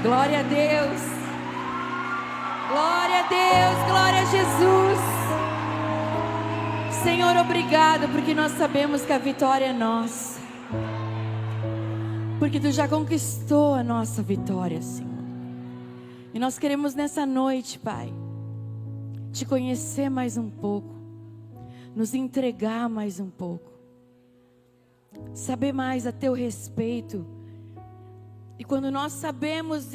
Glória a Deus. Glória a Deus, glória a Jesus. Senhor, obrigado, porque nós sabemos que a vitória é nossa. Porque Tu já conquistou a nossa vitória, Senhor. E nós queremos nessa noite, Pai, Te conhecer mais um pouco, nos entregar mais um pouco, saber mais a Teu respeito. E quando nós sabemos,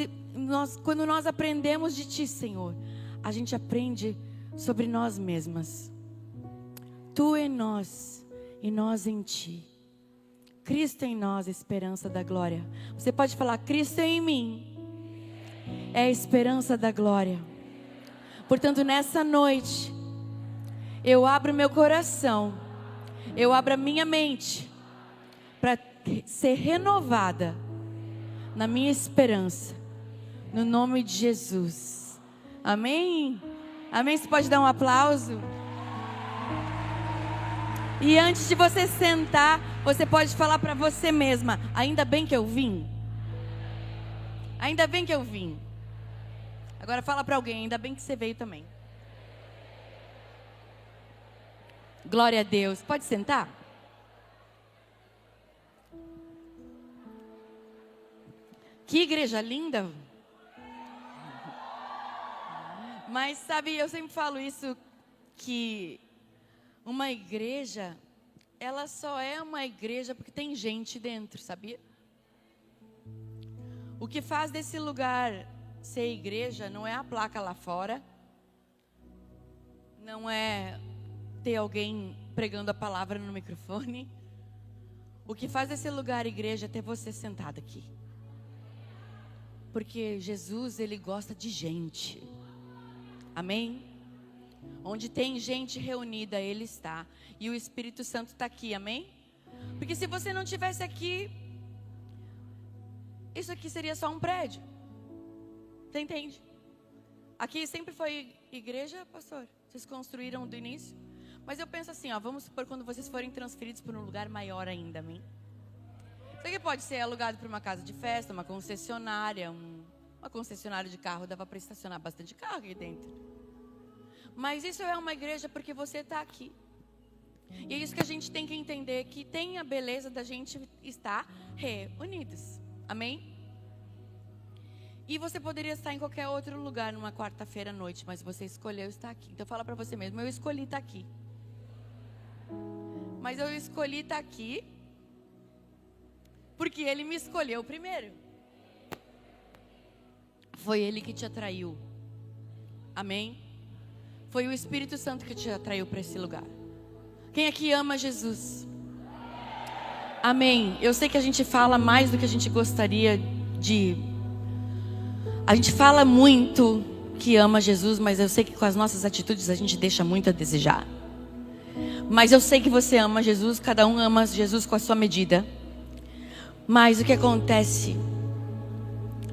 quando nós aprendemos de Ti, Senhor, a gente aprende sobre nós mesmas. Tu em nós e nós em Ti. Cristo em nós, esperança da glória. Você pode falar: Cristo em mim é a esperança da glória. Portanto, nessa noite, eu abro meu coração, eu abro a minha mente para ser renovada na minha esperança, no nome de Jesus. Amém? Amém? Você pode dar um aplauso? E antes de você sentar, você pode falar para você mesma: ainda bem que eu vim. Ainda bem que eu vim. Agora fala para alguém: ainda bem que você veio também. Glória a Deus. Pode sentar? Que igreja linda. Mas sabe, eu sempre falo isso, que uma igreja, ela só é uma igreja porque tem gente dentro, sabia? O que faz desse lugar ser igreja não é a placa lá fora, não é ter alguém pregando a palavra no microfone. O que faz desse lugar igreja é ter você sentado aqui. Porque Jesus, Ele gosta de gente. Amém? Onde tem gente reunida, Ele está. E o Espírito Santo está aqui, amém? Porque se você não estivesse aqui, isso aqui seria só um prédio. Você entende? Aqui sempre foi igreja, pastor. Vocês construíram do início. Mas eu penso assim, ó, vamos supor quando vocês forem transferidos para um lugar maior ainda, amém? Isso aqui pode ser alugado para uma casa de festa, uma concessionária, uma concessionária de carro. Dava para estacionar bastante carro aqui dentro. Mas isso é uma igreja porque você está aqui. E é isso que a gente tem que entender, que tem a beleza da gente estar reunidos. Amém? E você poderia estar em qualquer outro lugar numa quarta-feira à noite, mas você escolheu estar aqui. Então fala para você mesmo: eu escolhi estar aqui. Mas eu escolhi estar aqui porque Ele me escolheu primeiro. Foi Ele que te atraiu. Amém? Foi o Espírito Santo que te atraiu para esse lugar. Quem aqui ama Jesus? Amém. Eu sei que a gente fala mais do que a gente gostaria de. A gente fala muito que ama Jesus, mas eu sei que com as nossas atitudes a gente deixa muito a desejar. Mas eu sei que você ama Jesus, cada um ama Jesus com a sua medida. Mas o que acontece?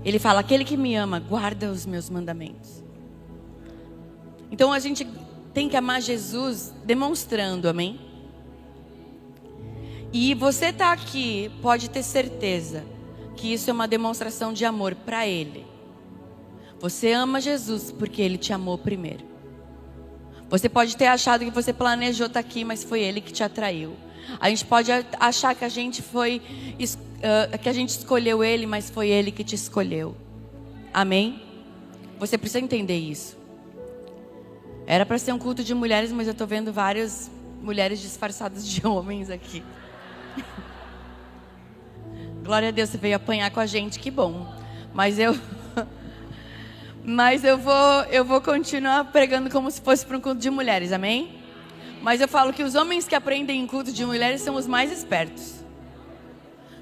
Ele fala: aquele que me ama, guarda os meus mandamentos. Então a gente tem que amar Jesus demonstrando, amém? E você está aqui, pode ter certeza que isso é uma demonstração de amor para Ele. Você ama Jesus porque Ele te amou primeiro. Você pode ter achado que você planejou estar aqui, mas foi Ele que te atraiu. A gente pode achar que a gente que a gente escolheu Ele, mas foi Ele que te escolheu. Amém? Você precisa entender isso. Era para ser um culto de mulheres, mas eu estou vendo várias mulheres disfarçadas de homens aqui. Glória a Deus, você veio apanhar com a gente, que bom. Mas eu vou continuar pregando como se fosse para um culto de mulheres, amém? Mas eu falo que os homens que aprendem em culto de mulheres são os mais espertos.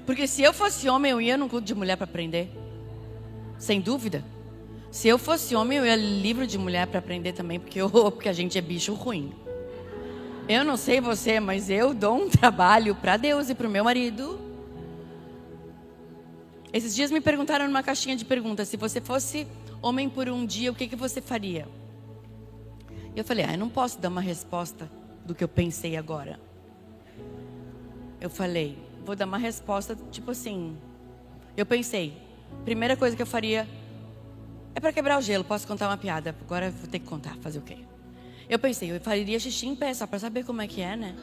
Porque se eu fosse homem, eu ia num culto de mulher para aprender. Sem dúvida. Se eu fosse homem, eu ia livro de mulher para aprender também, porque a gente é bicho ruim. Eu não sei você, mas eu dou um trabalho para Deus e para o meu marido. Esses dias me perguntaram numa caixinha de perguntas: se você fosse homem por um dia, o que você faria? E eu falei: eu não posso dar uma resposta do que eu pensei agora. Eu falei: vou dar uma resposta tipo assim. Eu pensei, primeira coisa que eu faria, É para quebrar o gelo, posso contar uma piada. Agora eu vou ter que contar, fazer o quê? Eu pensei, eu faria xixi em pé, só para saber como é que é, né?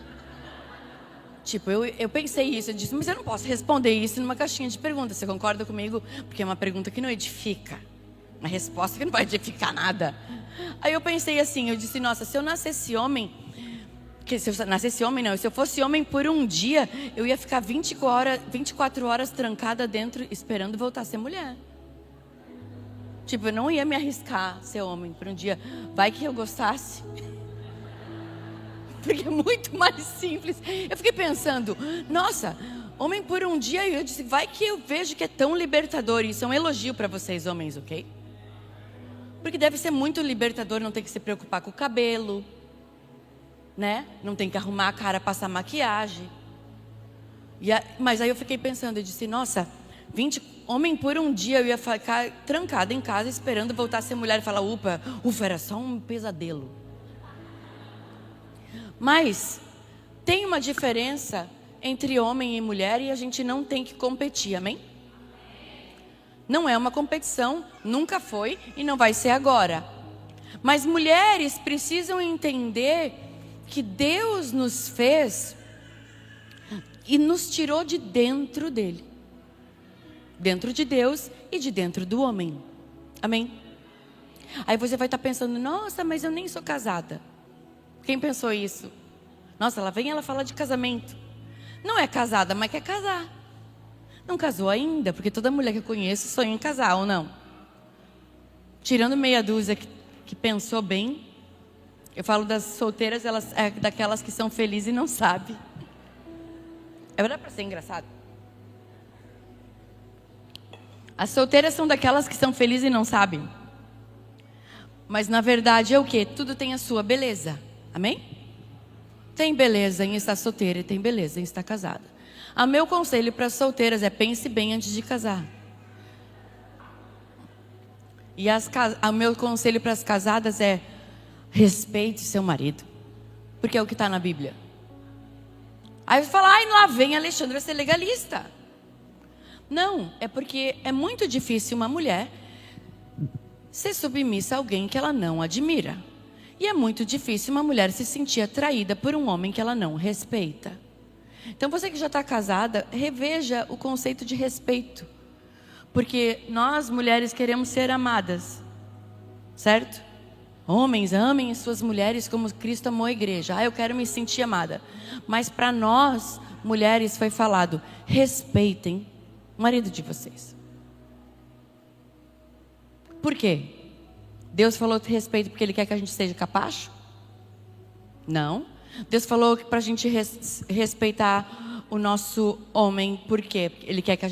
Tipo, eu pensei isso, eu disse, mas eu não posso responder isso numa caixinha de perguntas. Você concorda comigo? Porque é uma pergunta que não edifica. Uma resposta que não vai edificar nada. Aí eu pensei assim, eu disse, nossa, se eu nascesse homem... se eu nascesse homem, não. Se eu fosse homem por um dia, eu ia ficar 24 horas trancada dentro, esperando voltar a ser mulher. Tipo, eu não ia me arriscar a ser homem por um dia. Vai que eu gostasse. Porque é muito mais simples. Eu fiquei pensando, nossa, homem por um dia. Eu disse, vai que eu vejo que é tão libertador. Isso é um elogio para vocês, homens, ok? Porque deve ser muito libertador não ter que se preocupar com o cabelo, né? Não tem que arrumar a cara, passar maquiagem. Mas aí eu fiquei pensando, eu disse, nossa, homem por um dia eu ia ficar trancada em casa esperando voltar a ser mulher e falar, ufa, era só um pesadelo. Mas tem uma diferença entre homem e mulher e a gente não tem que competir, amém? Não é uma competição, nunca foi e não vai ser agora. Mas mulheres precisam entender que Deus nos fez e nos tirou de dentro dele. Dentro de Deus e de dentro do homem. Amém? Aí você vai estar pensando, nossa, mas eu nem sou casada. Quem pensou isso? Nossa, ela vem e ela fala de casamento. Não é casada, mas quer casar. Não casou ainda, porque toda mulher que eu conheço sonha em casar, ou não? Tirando meia dúzia que pensou bem, eu falo das solteiras, elas é daquelas que são felizes e não sabem. É verdade para ser engraçado. As solteiras são daquelas que são felizes e não sabem. Mas na verdade é o quê? Tudo tem a sua beleza. Amém? Tem beleza em estar solteira e tem beleza em estar casada. O meu conselho para as solteiras é pense bem antes de casar. E o meu conselho para as casadas é respeite seu marido. Porque é o que está na Bíblia. Aí você fala, ai, lá vem Alexandre vai ser legalista. Não, é porque é muito difícil uma mulher ser submissa a alguém que ela não admira. E é muito difícil uma mulher se sentir atraída por um homem que ela não respeita. Então você que já está casada, reveja o conceito de respeito. Porque nós mulheres queremos ser amadas. Certo? Homens, amem suas mulheres como Cristo amou a igreja. Eu quero me sentir amada. Mas para nós, mulheres, foi falado, respeitem o marido de vocês. Por quê? Deus falou de respeito porque Ele quer que a gente seja capacho? Não. Deus falou para a gente respeitar o nosso homem, por quê? Porque Ele quer que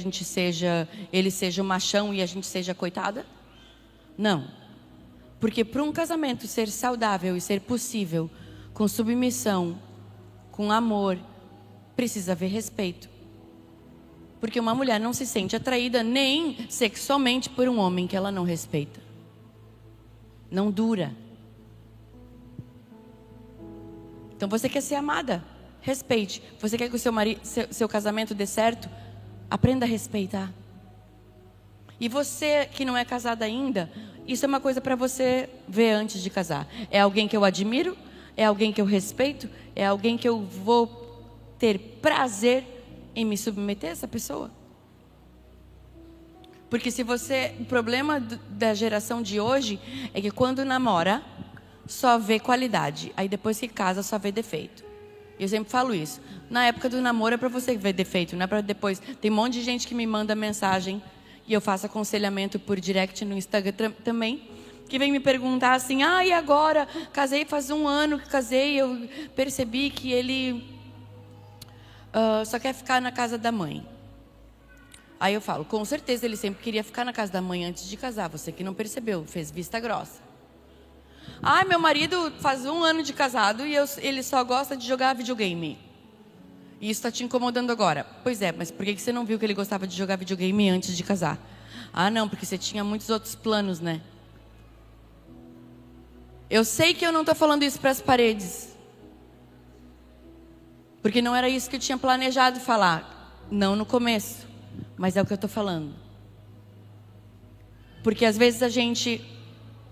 ele seja o machão e a gente seja a coitada? Não. Porque para um casamento ser saudável e ser possível, com submissão, com amor, precisa haver respeito. Porque uma mulher não se sente atraída nem sexualmente por um homem que ela não respeita. Não dura. Então você quer ser amada, respeite. Você quer que o seu casamento dê certo? Aprenda a respeitar. E você que não é casada ainda, isso é uma coisa para você ver antes de casar. É alguém que eu admiro? É alguém que eu respeito? É alguém que eu vou ter prazer em me submeter a essa pessoa? Porque o problema da geração de hoje é que quando namora, só vê qualidade. Aí depois que casa, só vê defeito. Eu sempre falo isso. Na época do namoro é para você ver defeito, não é para depois. Tem um monte de gente que me manda mensagem e eu faço aconselhamento por direct no Instagram também, que vem me perguntar assim, e agora? Casei faz 1 ano que casei, eu percebi que ele só quer ficar na casa da mãe. Aí eu falo, com certeza ele sempre queria ficar na casa da mãe antes de casar. Você que não percebeu, fez vista grossa. Meu marido faz 1 ano de casado e ele só gosta de jogar videogame. E isso está te incomodando agora. Pois é, mas por que você não viu que ele gostava de jogar videogame antes de casar? Não, porque você tinha muitos outros planos, né? Eu sei que eu não estou falando isso para as paredes. Porque não era isso que eu tinha planejado falar. Não no começo. Mas é o que eu estou falando. Porque às vezes a gente,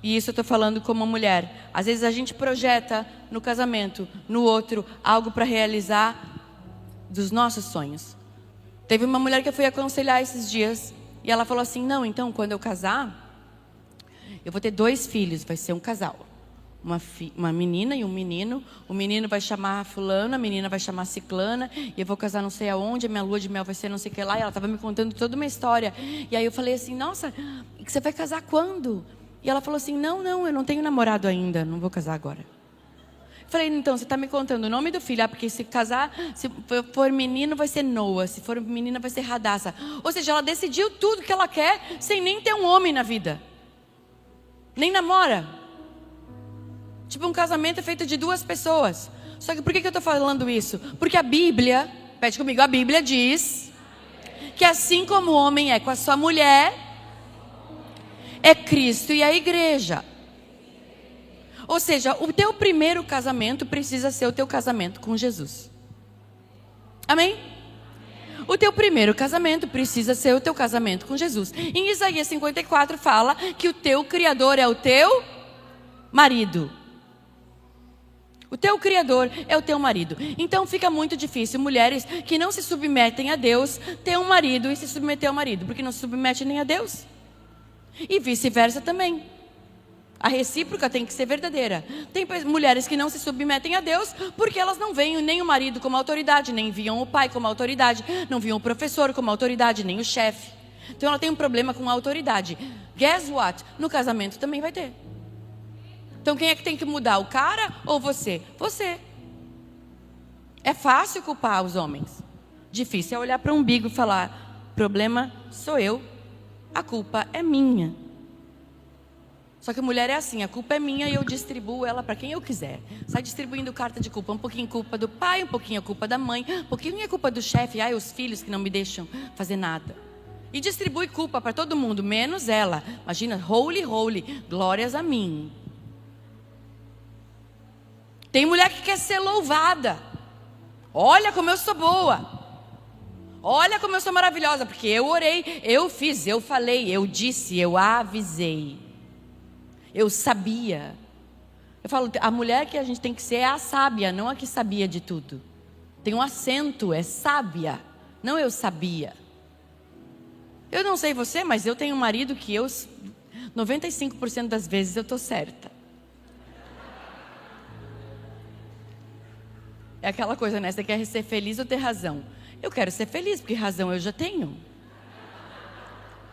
e isso eu estou falando como mulher, às vezes a gente projeta no casamento, no outro, algo para realizar dos nossos sonhos. Teve uma mulher que eu fui aconselhar esses dias, e ela falou assim, não, então quando eu casar, eu vou ter 2 filhos, vai ser um casal. Uma menina e um menino. O menino vai chamar fulana, a menina vai chamar ciclana. E eu vou casar não sei aonde, a minha lua de mel vai ser não sei o que lá. E ela estava me contando toda uma história. E aí eu falei assim, nossa, você vai casar quando? E ela falou assim, não, eu não tenho namorado ainda, não vou casar agora. Eu falei, então, você está me contando o nome do filho? Porque se casar, se for menino vai ser Noah, se for menina vai ser Radassa. Ou seja, ela decidiu tudo que ela quer sem nem ter um homem na vida. Nem namora. Tipo, um casamento é feito de 2 pessoas. Só que por que eu estou falando isso? Porque a Bíblia, pede comigo, a Bíblia diz que assim como o homem é com a sua mulher, é Cristo e a igreja. Ou seja, o teu primeiro casamento precisa ser o teu casamento com Jesus. Amém? O teu primeiro casamento precisa ser o teu casamento com Jesus. Em Isaías 54 fala que o teu Criador é o teu marido. O teu Criador é o teu marido. Então fica muito difícil mulheres que não se submetem a Deus ter um marido e se submeter ao marido, porque não se submete nem a Deus. E vice-versa também. A recíproca tem que ser verdadeira. Tem mulheres que não se submetem a Deus porque elas não veem nem o marido como autoridade, nem viam o pai como autoridade, não viam o professor como autoridade, nem o chefe. Então ela tem um problema com a autoridade. Guess what? No casamento também vai ter. Então quem é que tem que mudar? O cara ou você? Você. É fácil culpar os homens. Difícil é olhar para o umbigo e falar, problema sou eu, a culpa é minha. Só que a mulher é assim, a culpa é minha e eu distribuo ela para quem eu quiser. Sai distribuindo carta de culpa, um pouquinho culpa do pai, um pouquinho a culpa da mãe, um pouquinho é culpa do chefe, os filhos que não me deixam fazer nada. E distribui culpa para todo mundo, menos ela. Imagina, holy, glórias a mim. Tem mulher que quer ser louvada. Olha como eu sou boa. Olha como eu sou maravilhosa, porque eu orei, eu fiz, eu falei, eu disse, eu avisei. Eu sabia. Eu falo, a mulher que a gente tem que ser é a sábia, não a que sabia de tudo. Tem um acento, é sábia, não eu sabia. Eu não sei você, mas eu tenho um marido que 95% das vezes eu estou certa. É aquela coisa, né? Você quer ser feliz ou ter razão? Eu quero ser feliz, porque razão eu já tenho.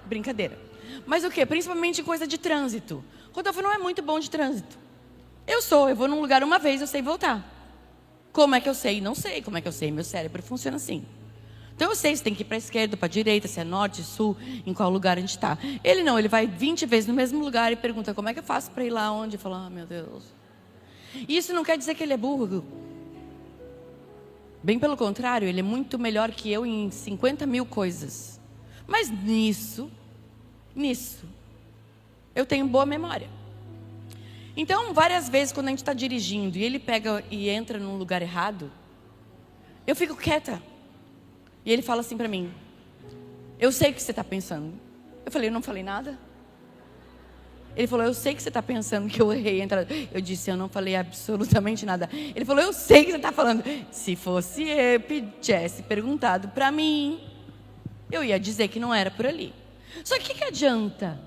Brincadeira. Mas o quê? Principalmente coisa de trânsito. Rodolfo não é muito bom de trânsito. Eu vou num lugar uma vez, eu sei voltar. Como é que eu sei? Não sei como é que eu sei. Meu cérebro funciona assim. Então eu sei se tem que ir para a esquerda, para a direita, se é norte, sul, em qual lugar a gente está. Ele não, ele vai 20 vezes no mesmo lugar e pergunta, como é que eu faço para ir lá onde? Eu falo, meu Deus. Isso não quer dizer que ele é burro. Bem pelo contrário, ele é muito melhor que eu em 50 mil coisas. Mas nisso, eu tenho boa memória. Então, várias vezes, quando a gente está dirigindo e ele pega e entra num lugar errado, eu fico quieta. E ele fala assim para mim, eu sei o que você está pensando. Eu falei, eu não falei nada. Ele falou, eu sei que você está pensando que eu errei a entrada. Eu disse, eu não falei absolutamente nada. Ele falou, eu sei que você está falando. Se fosse eu tivesse perguntado para mim, eu ia dizer que não era por ali. Só que o que adianta?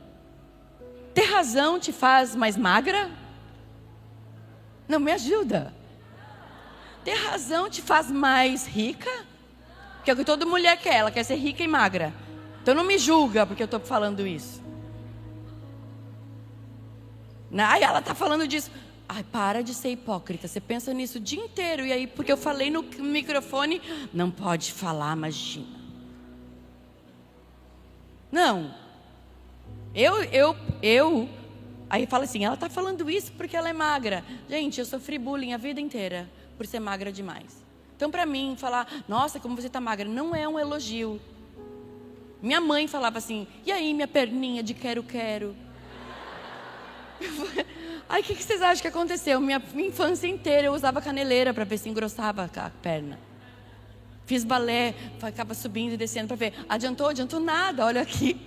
Ter razão te faz mais magra? Não, me ajuda. Ter razão te faz mais rica? Que é o que toda mulher quer, ela quer ser rica e magra. Então não me julga porque eu estou falando isso. Ai, ela está falando disso. Ai, para de ser hipócrita. Você pensa nisso o dia inteiro. E aí, porque eu falei no microfone, não pode falar, imagina. Não. Aí fala assim, ela está falando isso porque ela é magra. Gente, eu sofri bullying a vida inteira por ser magra demais. Então, para mim, falar, nossa, como você está magra, não é um elogio. Minha mãe falava assim, e aí, minha perninha de quero-quero? Aí, o que vocês acham que aconteceu? Minha infância inteira eu usava caneleira para ver se engrossava a perna. Fiz balé, ficava subindo e descendo para ver. Adiantou nada, olha aqui.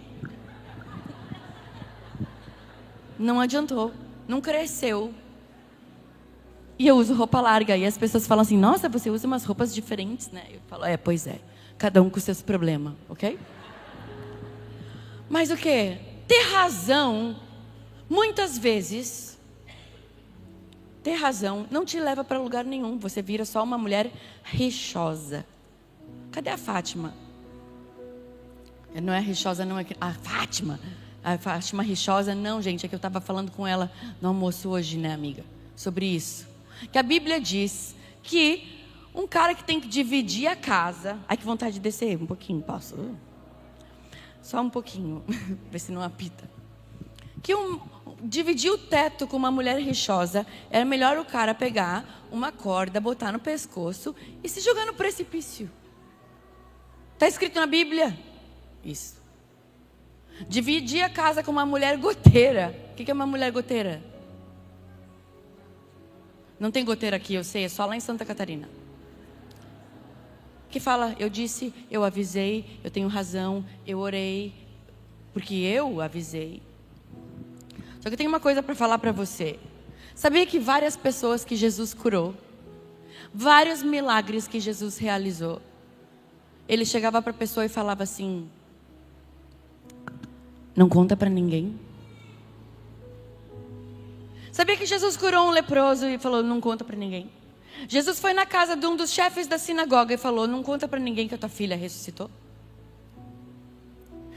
Não adiantou, não cresceu. E eu uso roupa larga. E as pessoas falam assim, nossa, você usa umas roupas diferentes, né? Eu falo, pois é. Cada um com seus problemas, ok? Mas o quê? Ter razão, muitas vezes, ter razão não te leva para lugar nenhum. Você vira só uma mulher rixosa. Cadê a Fátima? Não é rixosa, não é a Fátima. A Fátima rixosa, não, gente. É que eu estava falando com ela no almoço hoje, né, amiga? Sobre isso. Que a Bíblia diz que um cara que tem que dividir a casa... Ai, que vontade de descer um pouquinho, posso? Só um pouquinho, ver se não apita. Que dividir o teto com uma mulher rixosa, era melhor o cara pegar uma corda, botar no pescoço e se jogar no precipício. Está escrito na Bíblia? Isso. Dividir a casa com uma mulher goteira. O que é uma mulher goteira? Não tem goteira aqui, eu sei, é só lá em Santa Catarina. Que fala, eu disse, eu avisei, eu tenho razão, eu orei, porque eu avisei. Só que eu tenho uma coisa para falar para você. Sabia que várias pessoas que Jesus curou, vários milagres que Jesus realizou, ele chegava para a pessoa e falava assim, não conta para ninguém. Sabia que Jesus curou um leproso e falou, não conta para ninguém. Jesus foi na casa de um dos chefes da sinagoga e falou, não conta para ninguém que a tua filha ressuscitou.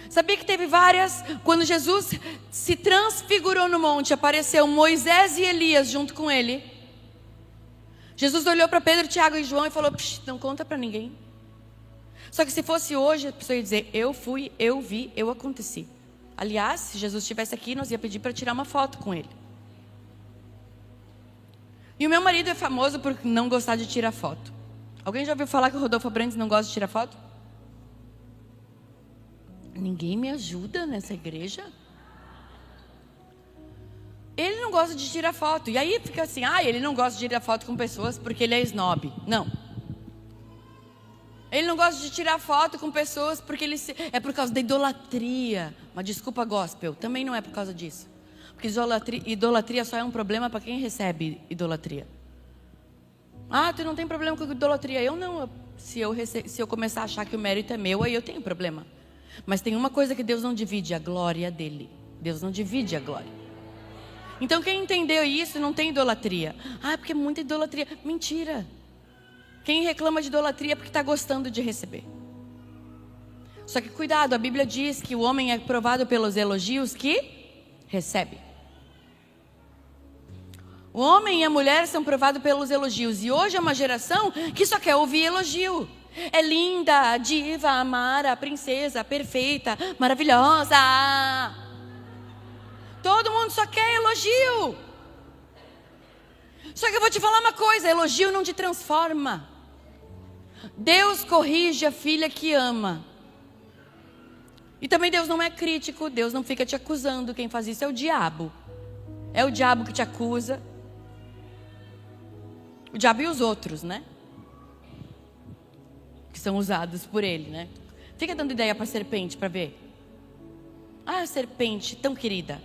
Sabia que teve várias, quando Jesus se transfigurou no monte, apareceu Moisés e Elias junto com ele. Jesus olhou para Pedro, Tiago e João e falou, não conta para ninguém. Só que se fosse hoje, a pessoa ia dizer, eu fui, eu vi, eu aconteci. Aliás, se Jesus estivesse aqui, nós ia pedir para tirar uma foto com ele. E o meu marido é famoso por não gostar de tirar foto. Alguém já ouviu falar que o Rodolfo Abrantes não gosta de tirar foto? Ninguém me ajuda nessa igreja? Ele não gosta de tirar foto. E aí fica assim, ele não gosta de tirar foto com pessoas porque ele é snob. Não. Ele não gosta de tirar foto com pessoas porque é por causa da idolatria. Mas desculpa, gospel, também não é por causa disso. Porque idolatria só é um problema para quem recebe idolatria. Tu não tem problema com idolatria. Eu não. Se eu começar a achar que o mérito é meu, aí eu tenho problema. Mas tem uma coisa que Deus não divide, a glória dele. Deus não divide a glória. Então quem entendeu isso não tem idolatria. Porque é muita idolatria. Mentira. Quem reclama de idolatria é porque está gostando de receber. Só que cuidado, a Bíblia diz que o homem é provado pelos elogios que recebe. O homem e a mulher são provados pelos elogios. E hoje é uma geração que só quer ouvir elogio. É linda, diva, amara, princesa, perfeita, maravilhosa. Todo mundo só quer elogio. Só que eu vou te falar uma coisa, elogio não te transforma. Deus corrige a filha que ama. E também Deus não é crítico, Deus não fica te acusando. Quem faz isso é o diabo. É o diabo que te acusa. O diabo e os outros, né? Que são usados por ele, né? Fica dando ideia para a serpente para ver. A serpente tão querida.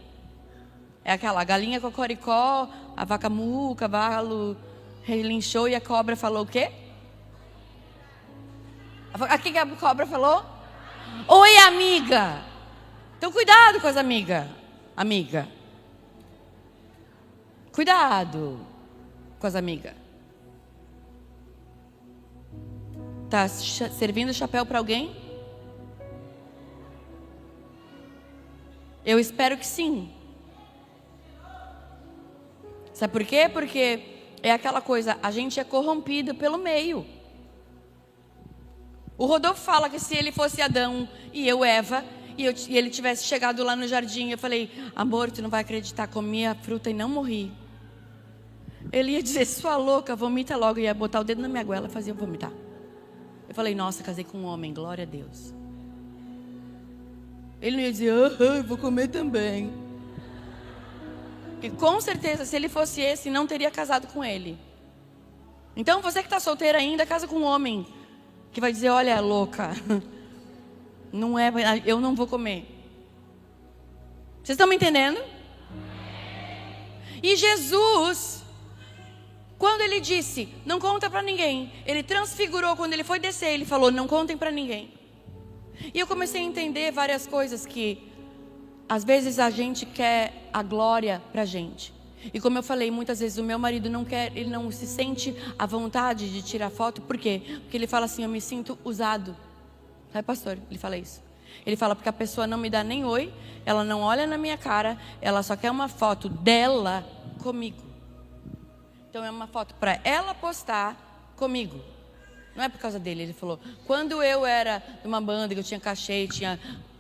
É aquela, a galinha cocoricó, a vaca mu, o cavalo relinchou e a cobra falou o quê? O que a cobra falou? Oi, amiga. Então cuidado com as amigas. Amiga. Cuidado com as amigas. Tá servindo chapéu para alguém? Eu espero que sim. Sabe por quê? Porque é aquela coisa, a gente é corrompido pelo meio. O Rodolfo fala que se ele fosse Adão e eu Eva, e ele tivesse chegado lá no jardim, eu falei, amor, tu não vai acreditar, comi a fruta e não morri. Ele ia dizer, sua louca, vomita logo, ia botar o dedo na minha goela e fazia eu vomitar. Eu falei, nossa, casei com um homem, glória a Deus. Ele não ia dizer, eu vou comer também. Porque com certeza, se ele fosse esse, não teria casado com ele. Então, você que está solteira ainda, casa com um homem que vai dizer, olha, louca, não é, eu não vou comer. Vocês estão me entendendo? E Jesus, quando ele disse, não conta para ninguém, ele transfigurou, quando ele foi descer, ele falou, não contem para ninguém. E eu comecei a entender várias coisas que, às vezes a gente quer a glória pra gente. E como eu falei, muitas vezes o meu marido não quer, ele não se sente à vontade de tirar foto. Por quê? Porque ele fala assim, eu me sinto usado. Sabe, pastor? Ele fala isso. Ele fala porque a pessoa não me dá nem oi, ela não olha na minha cara, ela só quer uma foto dela comigo. Então é uma foto para ela postar comigo. Não é por causa dele. Ele falou, quando eu era de uma banda, que eu tinha cachê, tinha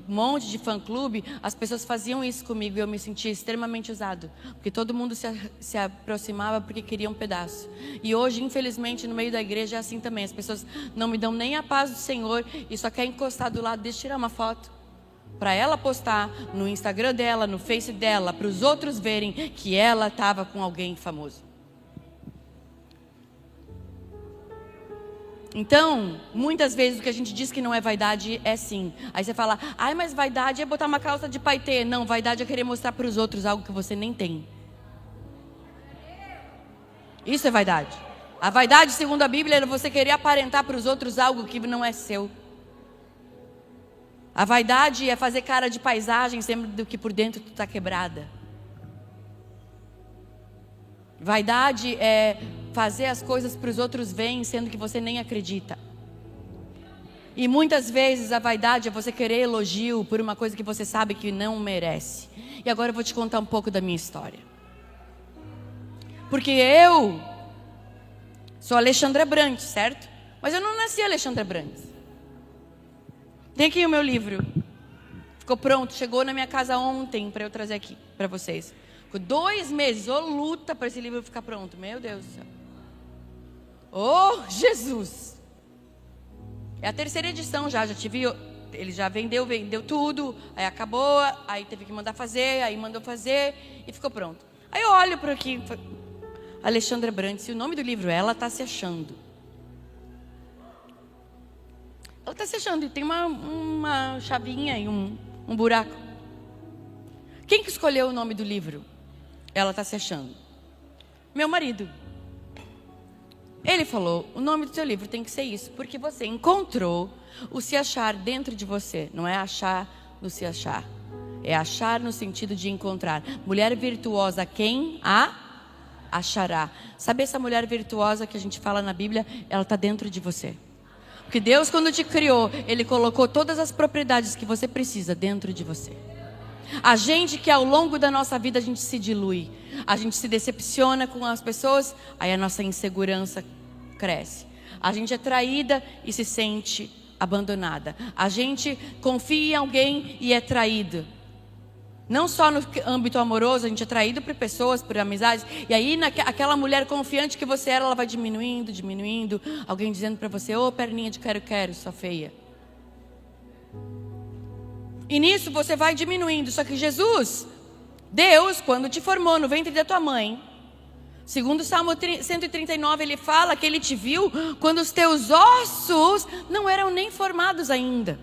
um monte de fã-clube, as pessoas faziam isso comigo e eu me sentia extremamente usado. Porque todo mundo se aproximava porque queria um pedaço. E hoje, infelizmente, no meio da igreja é assim também. As pessoas não me dão nem a paz do Senhor e só querem encostar do lado, deixa eu tirar uma foto. Para ela postar no Instagram dela, no Face dela, para os outros verem que ela estava com alguém famoso. Então, muitas vezes o que a gente diz que não é vaidade é sim. Aí você fala, ai, mas vaidade é botar uma calça de paetê. Não, vaidade é querer mostrar para os outros algo que você nem tem. Isso é vaidade. A vaidade, segundo a Bíblia, é você querer aparentar para os outros algo que não é seu. A vaidade é fazer cara de paisagem sempre do que por dentro tu está quebrada. Vaidade é fazer as coisas para os outros verem, sendo que você nem acredita. E muitas vezes a vaidade é você querer elogio por uma coisa que você sabe que não merece. E agora eu vou te contar um pouco da minha história. Porque eu sou Alexandra Brandt, certo? Mas eu não nasci Alexandra Brandt. Tem aqui o meu livro. Ficou pronto, chegou na minha casa ontem para eu trazer aqui para vocês. Ficou 2 meses, luta para esse livro ficar pronto. Meu Deus do céu. Oh, Jesus. É a 3ª edição já tive, ele já vendeu tudo, aí acabou, aí teve que mandar fazer, aí mandou fazer e ficou pronto. Aí eu olho para aqui, Alexandra Brandt, se o nome do livro é Ela Tá Se Achando. Ela está se achando e tem uma chavinha e um buraco. Quem que escolheu o nome do livro? Ela está se achando. Meu marido. Ele falou, o nome do seu livro tem que ser isso, porque você encontrou o se achar dentro de você. Não é achar no se achar. É achar no sentido de encontrar. Mulher virtuosa, quem a achará. Sabe essa mulher virtuosa que a gente fala na Bíblia? Ela está dentro de você. Porque Deus, quando te criou, Ele colocou todas as propriedades que você precisa dentro de você. A gente que ao longo da nossa vida a gente se dilui, a gente se decepciona com as pessoas, aí a nossa insegurança cresce. A gente é traída e se sente abandonada. A gente confia em alguém e é traído. Não só no âmbito amoroso, a gente é traído por pessoas, por amizades. E aí aquela mulher confiante que você era, ela vai diminuindo. Alguém dizendo para você, ô perninha de quero, sua feia. E nisso você vai diminuindo. Só que Jesus, Deus, quando te formou no ventre da tua mãe, segundo o Salmo 139, Ele fala que Ele te viu quando os teus ossos não eram nem formados ainda.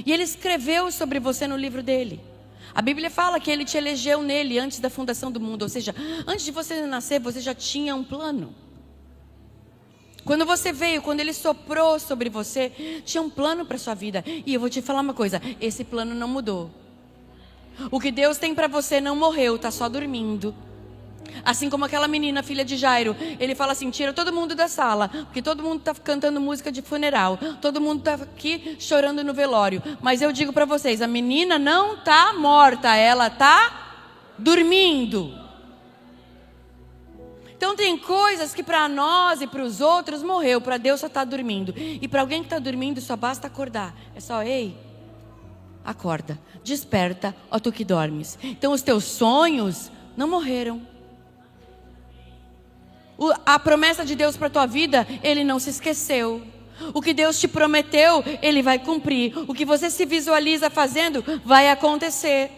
E Ele escreveu sobre você no livro dele. A Bíblia fala que Ele te elegeu nele antes da fundação do mundo. Ou seja, antes de você nascer, você já tinha um plano. Quando você veio, quando Ele soprou sobre você, tinha um plano para a sua vida. E eu vou te falar uma coisa, esse plano não mudou. O que Deus tem para você não morreu, está só dormindo. Assim como aquela menina, filha de Jairo, ele fala assim, tira todo mundo da sala, porque todo mundo está cantando música de funeral, todo mundo está aqui chorando no velório. Mas eu digo para vocês, a menina não está morta, ela está dormindo. Então tem coisas que para nós e para os outros morreu, para Deus só está dormindo. E para alguém que está dormindo só basta acordar, é só, ei, acorda, desperta, ó tu que dormes. Então os teus sonhos não morreram. A promessa de Deus para a tua vida, Ele não se esqueceu. O que Deus te prometeu, Ele vai cumprir. O que você se visualiza fazendo, vai acontecer.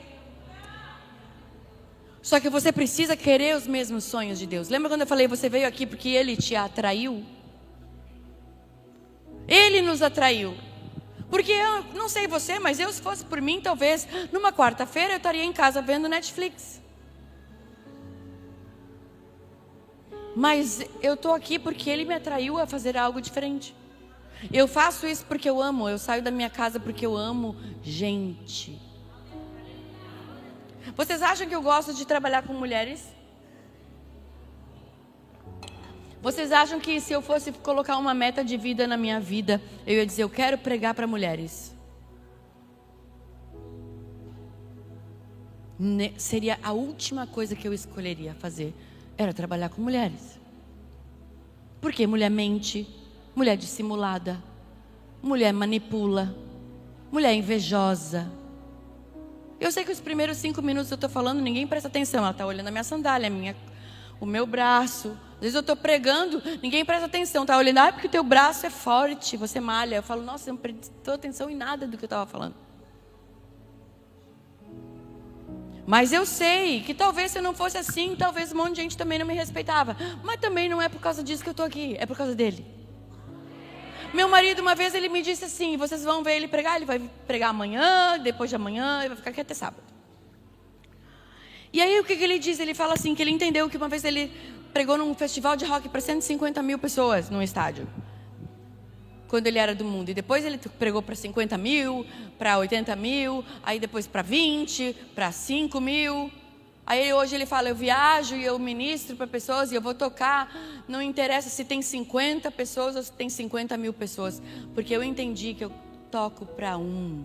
Só que você precisa querer os mesmos sonhos de Deus. Lembra quando eu falei, você veio aqui porque Ele te atraiu? Ele nos atraiu. Porque eu não sei você, mas eu, se fosse por mim, talvez numa quarta-feira eu estaria em casa vendo Netflix. Mas eu estou aqui porque Ele me atraiu a fazer algo diferente. Eu faço isso porque eu amo. Eu saio da minha casa porque eu amo gente. Vocês acham que eu gosto de trabalhar com mulheres? Vocês acham que se eu fosse colocar uma meta de vida na minha vida, eu ia dizer, eu quero pregar para mulheres? Seria a última coisa que eu escolheria fazer. Era trabalhar com mulheres. Porque mulher mente, mulher dissimulada, mulher manipula, mulher invejosa. Eu sei que os primeiros 5 minutos eu estou falando, ninguém presta atenção. Ela está olhando a minha sandália, o meu braço. Às vezes eu estou pregando, ninguém presta atenção. Está olhando, porque o teu braço é forte, você malha. Eu falo, nossa, eu não prestou atenção em nada do que eu estava falando. Mas eu sei que talvez se eu não fosse assim, talvez um monte de gente também não me respeitava. Mas também não é por causa disso que eu estou aqui, é por causa dele. Meu marido, uma vez, ele me disse assim, vocês vão ver ele pregar, ele vai pregar amanhã, depois de amanhã, ele vai ficar aqui até sábado. E aí o que ele diz? Ele fala assim, que ele entendeu que uma vez ele pregou num festival de rock para 150 mil pessoas num estádio. Quando ele era do mundo. E depois ele pregou para 50 mil, para 80 mil, aí depois para 20, para 5 mil. Aí hoje ele fala, eu viajo e eu ministro para pessoas e eu vou tocar. Não interessa se tem 50 pessoas ou se tem 50 mil pessoas. Porque eu entendi que eu toco para um.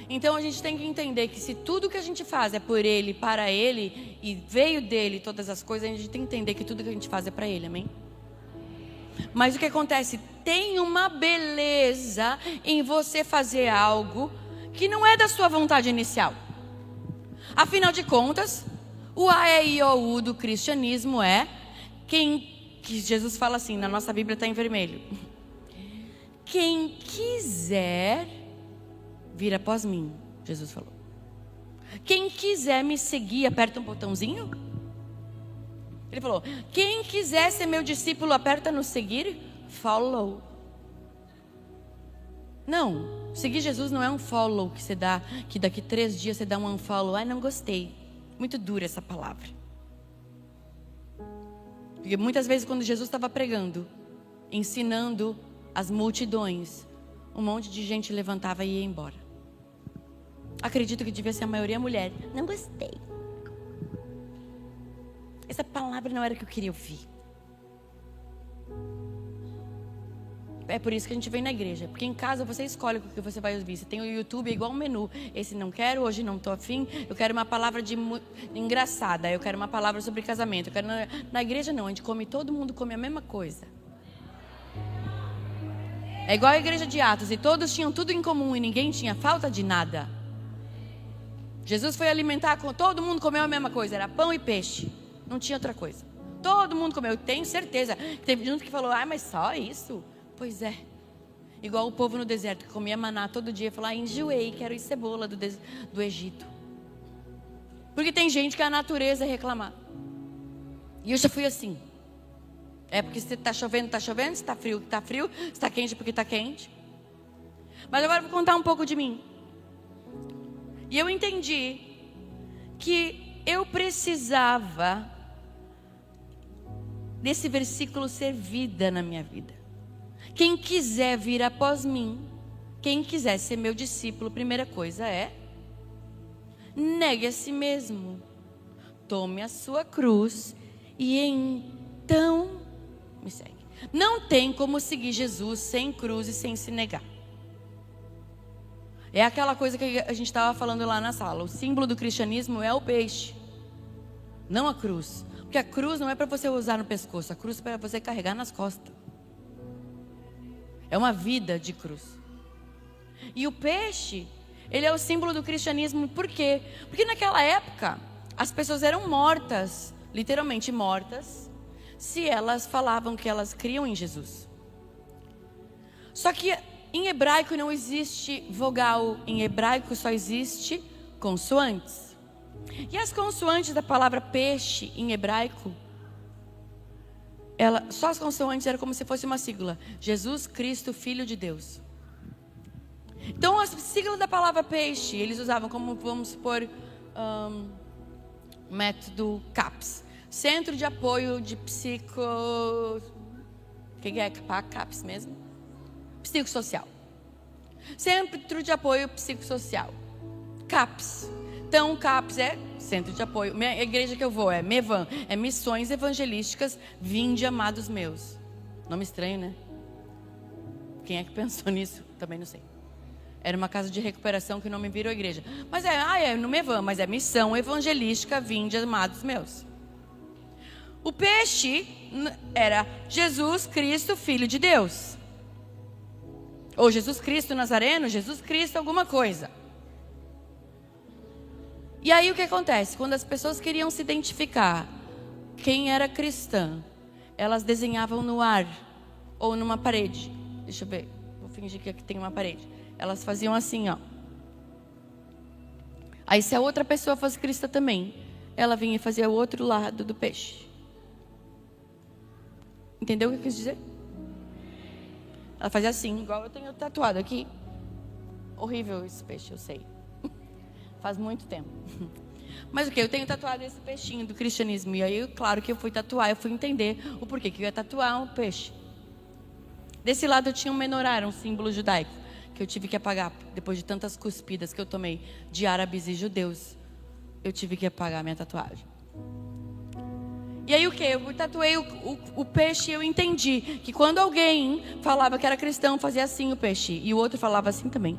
Então a gente tem que entender que se tudo que a gente faz é por Ele, para Ele, e veio dEle todas as coisas, a gente tem que entender que tudo que a gente faz é para Ele, amém? Mas o que acontece? Tem uma beleza em você fazer algo que não é da sua vontade inicial. Afinal de contas, o A, E, I, O, U do cristianismo é que Jesus fala assim, na nossa Bíblia está em vermelho. Quem quiser vir após mim, Jesus falou. Quem quiser me seguir, aperta um botãozinho. Ele falou, quem quiser ser meu discípulo, aperta no seguir, follow. Não, seguir Jesus não é um follow que você dá, que daqui 3 dias você dá um unfollow. Ai, não gostei. Muito dura essa palavra. Porque muitas vezes quando Jesus estava pregando, ensinando as multidões, um monte de gente levantava e ia embora. Acredito que devia ser a maioria mulher. Não gostei. Essa palavra não era o que eu queria ouvir. É por isso que a gente vem na igreja. Porque em casa você escolhe o que você vai ouvir. Você tem o YouTube, é igual um menu. Esse não quero, hoje não estou afim. Eu quero uma palavra engraçada. Eu quero uma palavra sobre casamento. Eu quero na igreja não, a gente come, todo mundo come a mesma coisa. É igual a igreja de Atos. E todos tinham tudo em comum e ninguém tinha falta de nada. Jesus foi alimentar, todo mundo comeu a mesma coisa. Era pão e peixe. Não tinha outra coisa. Todo mundo comeu. Eu tenho certeza. Teve gente que falou, mas só isso? Pois é. Igual o povo no deserto que comia maná todo dia. Falou, enjoei, quero ir cebola do Egito. Porque tem gente que a natureza é reclamar. E eu já fui assim. É porque se está chovendo, está chovendo. Se está frio, está frio. Se está quente, porque está quente. Mas agora eu vou contar um pouco de mim. E eu entendi que eu precisava desse versículo ser vida na minha vida. Quem quiser vir após mim, quem quiser ser meu discípulo, primeira coisa é negue a si mesmo, tome a sua cruz e então me segue. Não tem como seguir Jesus sem cruz e sem se negar. É aquela coisa que a gente estava falando lá na sala. O símbolo do cristianismo é o peixe, não a cruz. Porque a cruz não é para você usar no pescoço, a cruz é para você carregar nas costas. É uma vida de cruz. E o peixe, ele é o símbolo do cristianismo. Por quê? Porque naquela época, as pessoas eram mortas, literalmente mortas, se elas falavam que elas criam em Jesus. Só que em hebraico não existe vogal, em hebraico só existe consoantes. E as consoantes da palavra peixe em hebraico, só as consoantes eram como se fosse uma sigla. Jesus Cristo, Filho de Deus. Então a sigla da palavra peixe, eles usavam como, vamos supor, Método CAPS. Centro de Apoio de Psico... O que é CAPS mesmo? Psicossocial. Centro de Apoio Psicossocial. CAPS. Então, CAPS é Centro de Apoio. A igreja que eu vou é MEVAN. É Missões Evangelísticas Vinde Amados Meus. Nome estranho, né? Quem é que pensou nisso? Também não sei. Era uma casa de recuperação que não me virou igreja. Mas é no MEVAN, mas é Missão Evangelística Vinde Amados Meus. O peixe era Jesus Cristo, Filho de Deus. Ou Jesus Cristo Nazareno, Jesus Cristo alguma coisa. E aí o que acontece? Quando as pessoas queriam se identificar quem era cristã, elas desenhavam no ar ou numa parede. Deixa eu ver, vou fingir que aqui tem uma parede. Elas faziam assim, ó. Aí se a outra pessoa fosse cristã também, ela vinha e fazia o outro lado do peixe. Entendeu o que eu quis dizer? Ela fazia assim, igual eu tenho tatuado aqui. Horrível esse peixe, eu sei. Faz muito tempo. Mas o que? Eu tenho tatuado esse peixinho do cristianismo. E aí, claro que eu fui tatuar, eu fui entender o porquê que eu ia tatuar um peixe. Desse lado eu tinha um menorá, um símbolo judaico, que eu tive que apagar. Depois de tantas cuspidas que eu tomei de árabes e judeus, eu tive que apagar a minha tatuagem. E aí o que? Eu tatuei o peixe e eu entendi que quando alguém falava que era cristão, fazia assim o peixe. E o outro falava assim também.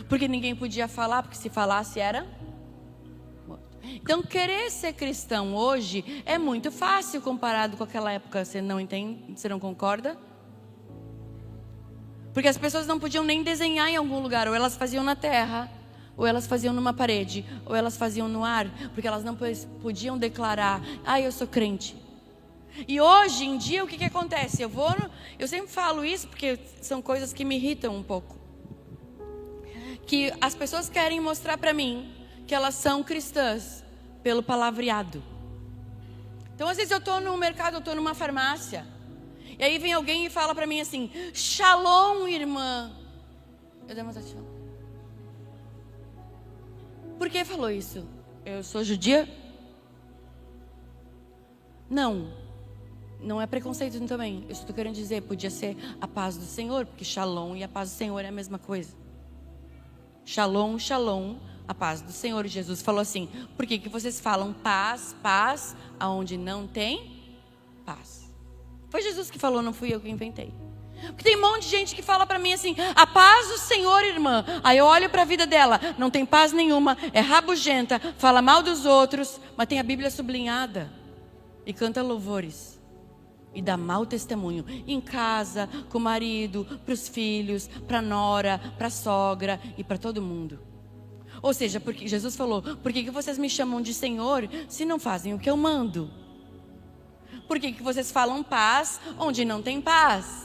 Porque ninguém podia falar, porque se falasse era morto. Então querer ser cristão hoje é muito fácil comparado com aquela época. Você não entende? Você não concorda? Porque as pessoas não podiam nem desenhar em algum lugar. Ou elas faziam na terra, ou elas faziam numa parede, ou elas faziam no ar, porque elas não podiam declarar: eu sou crente. E hoje em dia o que acontece? Eu sempre falo isso porque são coisas que me irritam um pouco. Que as pessoas querem mostrar para mim que elas são cristãs pelo palavreado. Então às vezes eu estou no mercado, eu estou numa farmácia, e aí vem alguém e fala para mim assim: Shalom, irmã. Eu dei uma satisfação. Por que falou isso? Eu sou judia? Não é preconceito também. Eu estou querendo dizer, podia ser a paz do Senhor, porque Shalom e a paz do Senhor é a mesma coisa. Shalom, Shalom, a paz do Senhor. Jesus falou assim: por que vocês falam paz, paz, aonde não tem paz? Foi Jesus que falou, não fui eu que inventei. Porque tem um monte de gente que fala pra mim assim: a paz do Senhor, irmã. Aí eu olho pra vida dela, não tem paz nenhuma, é rabugenta, fala mal dos outros, mas tem a Bíblia sublinhada e canta louvores e dá mau testemunho em casa, com o marido, pros filhos, pra nora, pra sogra e pra todo mundo. Ou seja, porque Jesus falou: por que vocês me chamam de Senhor se não fazem o que eu mando? Por que vocês falam paz onde não tem paz?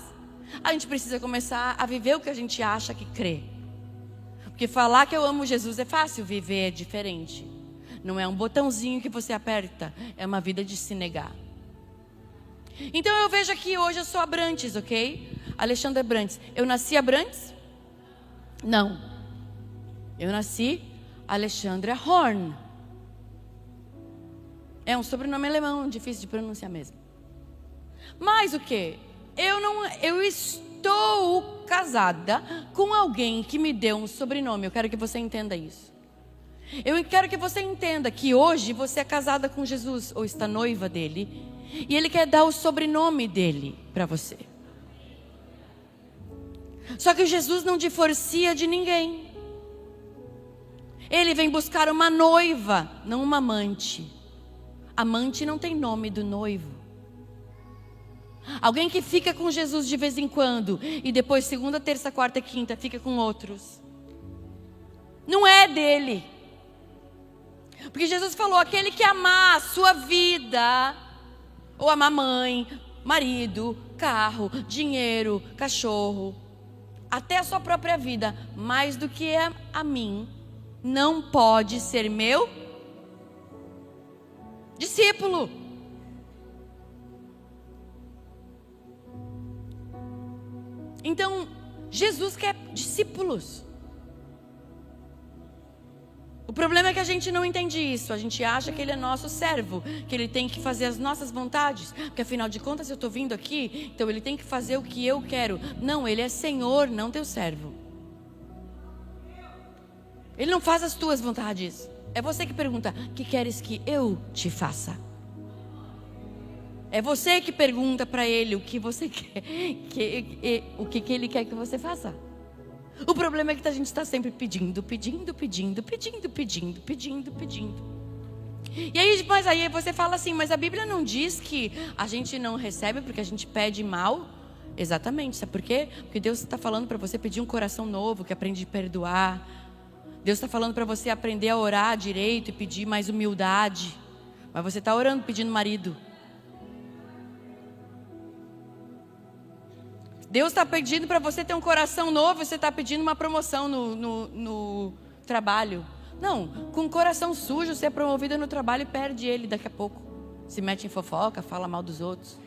A gente precisa começar a viver o que a gente acha que crê. Porque falar que eu amo Jesus é fácil, viver é diferente. Não é um botãozinho que você aperta, é uma vida de se negar. Então eu vejo aqui hoje eu sou Abrantes, ok? Alexandra Abrantes. Eu nasci Abrantes? Não. Eu nasci Alexandra Horn. É um sobrenome alemão, difícil de pronunciar mesmo. Mas o que? Eu estou casada com alguém que me deu um sobrenome. Eu quero que você entenda isso. Eu quero que você entenda que hoje você é casada com Jesus, ou está noiva dele, e ele quer dar o sobrenome dele para você. Só que Jesus não divorcia de ninguém. Ele vem buscar uma noiva, não uma amante. Amante não tem nome do noivo. Alguém que fica com Jesus de vez em quando e depois segunda, terça, quarta e quinta fica com outros. Não é dele. Porque Jesus falou: aquele que amar a sua vida, ou amar mãe, marido, carro, dinheiro, cachorro, até a sua própria vida, mais do que a mim, não pode ser meu discípulo. Então, Jesus quer discípulos. O problema é que a gente não entende isso. A gente acha que ele é nosso servo, que ele tem que fazer as nossas vontades, porque afinal de contas, se eu estou vindo aqui, então ele tem que fazer o que eu quero. Não, ele é Senhor, não teu servo. Ele não faz as tuas vontades. É você que pergunta: que queres que eu te faça? É você que pergunta para ele o que você quer, o que ele quer que você faça. O problema é que a gente está sempre pedindo. E aí, mas aí você fala assim: mas a Bíblia não diz que a gente não recebe porque a gente pede mal? Exatamente, sabe por quê? Porque Deus está falando para você pedir um coração novo, que aprende a perdoar. Deus está falando para você aprender a orar direito e pedir mais humildade. Mas você está orando pedindo marido. Deus está pedindo para você ter um coração novo, você está pedindo uma promoção no trabalho. Não, com o coração sujo, você é promovido no trabalho e perde ele daqui a pouco. Se mete em fofoca, fala mal dos outros.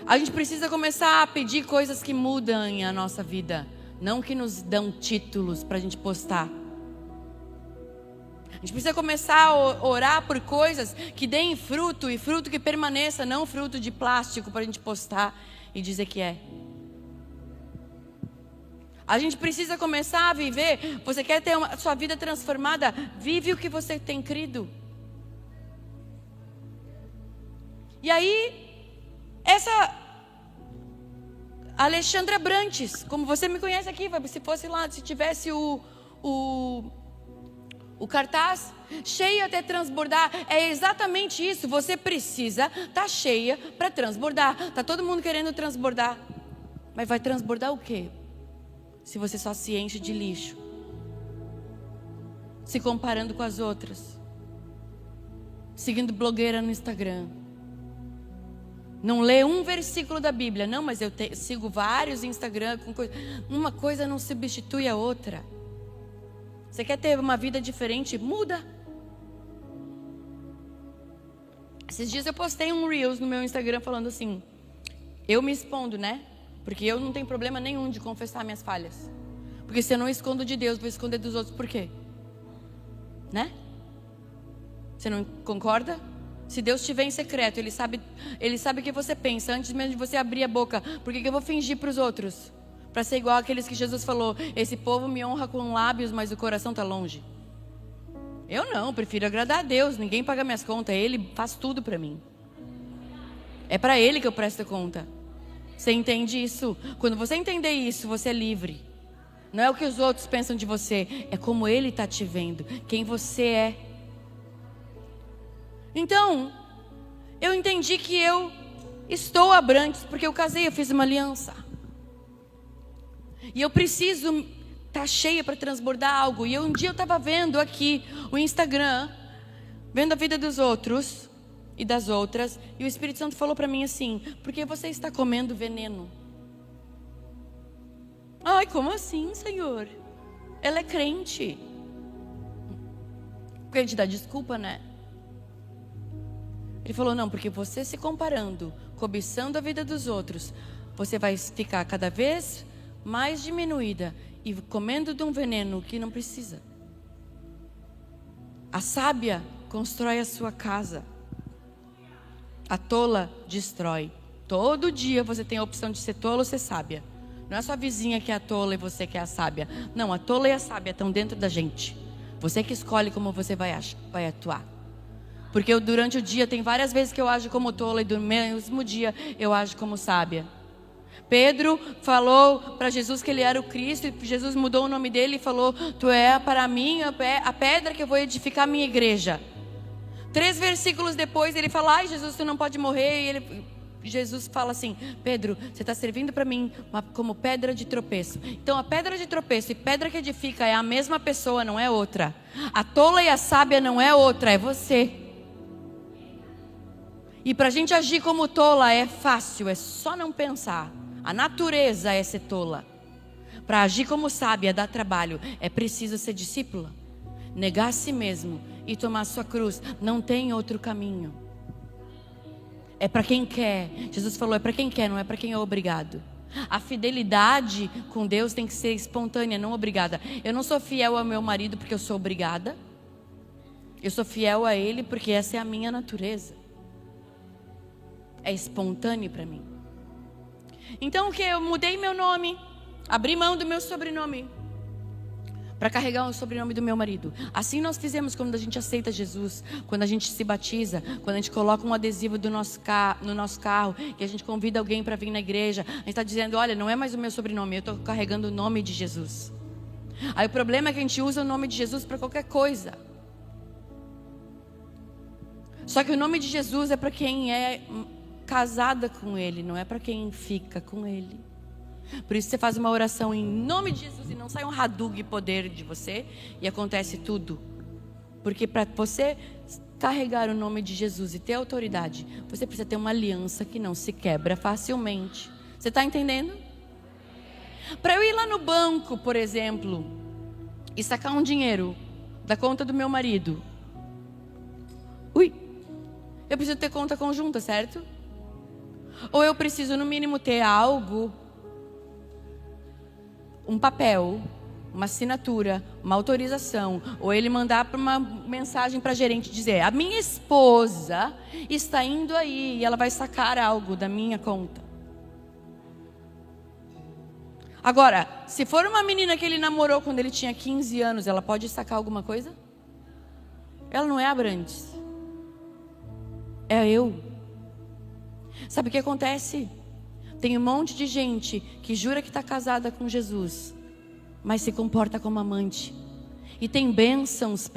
A gente precisa começar a pedir coisas que mudam a nossa vida, não que nos dão títulos para a gente postar. A gente precisa começar a orar por coisas que deem fruto, e fruto que permaneça, não fruto de plástico para a gente postar e dizer que é. A gente precisa começar a viver. Você quer ter a sua vida transformada? Vive o que você tem crido. E aí, essa Alexandra Brantes, como você me conhece aqui, se fosse lá, se tivesse o cartaz, cheia até transbordar, é exatamente isso. Você precisa estar cheia para transbordar. Está todo mundo querendo transbordar, mas vai transbordar o quê? Se você só se enche de lixo, se comparando com as outras, seguindo blogueira no Instagram, não lê um versículo da Bíblia. Não, mas eu sigo vários Instagram com coisa. Uma coisa não substitui a outra. Você quer ter uma vida diferente? Muda. Esses dias eu postei um Reels no meu Instagram falando assim: eu me expondo, né? Porque eu não tenho problema nenhum de confessar minhas falhas. Porque se eu não escondo de Deus, vou esconder dos outros. Por quê? Né? Você não concorda? Se Deus te vê em secreto, Ele sabe o que você pensa antes mesmo de você abrir a boca. Por que eu vou fingir para os outros? Para ser igual àqueles que Jesus falou: esse povo me honra com lábios, mas o coração está longe. Eu não, prefiro agradar a Deus. Ninguém paga minhas contas, Ele faz tudo para mim. É para Ele que eu presto conta. Você entende isso? Quando você entender isso, você é livre. Não é o que os outros pensam de você, é como Ele está te vendo, quem você é. Então, eu entendi que eu estou Abrantes porque eu casei, eu fiz uma aliança. E eu preciso estar cheia para transbordar algo. E um dia eu estava vendo aqui o Instagram, vendo a vida dos outros e das outras, e o Espírito Santo falou para mim assim: por que você está comendo veneno? Ai, como assim, Senhor? Ela é crente. Porque a gente dá desculpa, né? Ele falou: não, porque você se comparando, cobiçando a vida dos outros, você vai ficar cada vez mais diminuída e comendo de um veneno que não precisa. A sábia constrói a sua casa, a tola destrói. Todo dia você tem a opção de ser tola ou ser sábia. Não é sua vizinha que é a tola e você que é a sábia. Não, a tola e a sábia estão dentro da gente. Você que escolhe como você vai atuar. Porque eu, durante o dia, tem várias vezes que eu ajo como tola e do mesmo dia eu ajo como sábia. Pedro falou para Jesus que ele era o Cristo, e Jesus mudou o nome dele e falou: tu é para mim a pedra que eu vou edificar a minha igreja. 3 versículos depois ele fala: ai, Jesus, tu não pode morrer. E Jesus fala assim: Pedro, você está servindo para mim como pedra de tropeço. Então a pedra de tropeço e pedra que edifica é a mesma pessoa, não é outra. A tola e a sábia não é outra, é você. E para a gente agir como tola é fácil, é só não pensar. A natureza é ser tola. Para agir como sábia dá trabalho. É preciso ser discípula, negar a si mesmo e tomar a sua cruz. Não tem outro caminho. É para quem quer. Jesus falou: é para quem quer, não é para quem é obrigado. A fidelidade com Deus tem que ser espontânea, não obrigada. Eu não sou fiel ao meu marido porque eu sou obrigada. Eu sou fiel a Ele porque essa é a minha natureza. É espontâneo para mim. Então o que? Eu mudei meu nome, abri mão do meu sobrenome para carregar o sobrenome do meu marido. Assim nós fizemos quando a gente aceita Jesus, quando a gente se batiza, quando a gente coloca um adesivo no nosso carro, que a gente convida alguém para vir na igreja. A gente está dizendo, olha, não é mais o meu sobrenome, eu estou carregando o nome de Jesus. Aí o problema é que a gente usa o nome de Jesus para qualquer coisa. Só que o nome de Jesus é para quem é casada com Ele, não é para quem fica com Ele. Por isso você faz uma oração em nome de Jesus e não sai um radug poder de você e acontece tudo. Porque para você carregar o nome de Jesus e ter autoridade, você precisa ter uma aliança que não se quebra facilmente. Você está entendendo? Para eu ir lá no banco, por exemplo, e sacar um dinheiro da conta do meu marido, eu preciso ter conta conjunta, certo? Ou eu preciso no mínimo ter algo, um papel, uma assinatura, uma autorização, ou ele mandar uma mensagem para a gerente dizer, a minha esposa está indo aí e ela vai sacar algo da minha conta. Agora, se for uma menina que ele namorou quando ele tinha 15 anos, ela pode sacar alguma coisa? Ela não é Abrantes. É eu. Sabe o que acontece? Tem um monte de gente que jura que está casada com Jesus, mas se comporta como amante. E tem bênçãos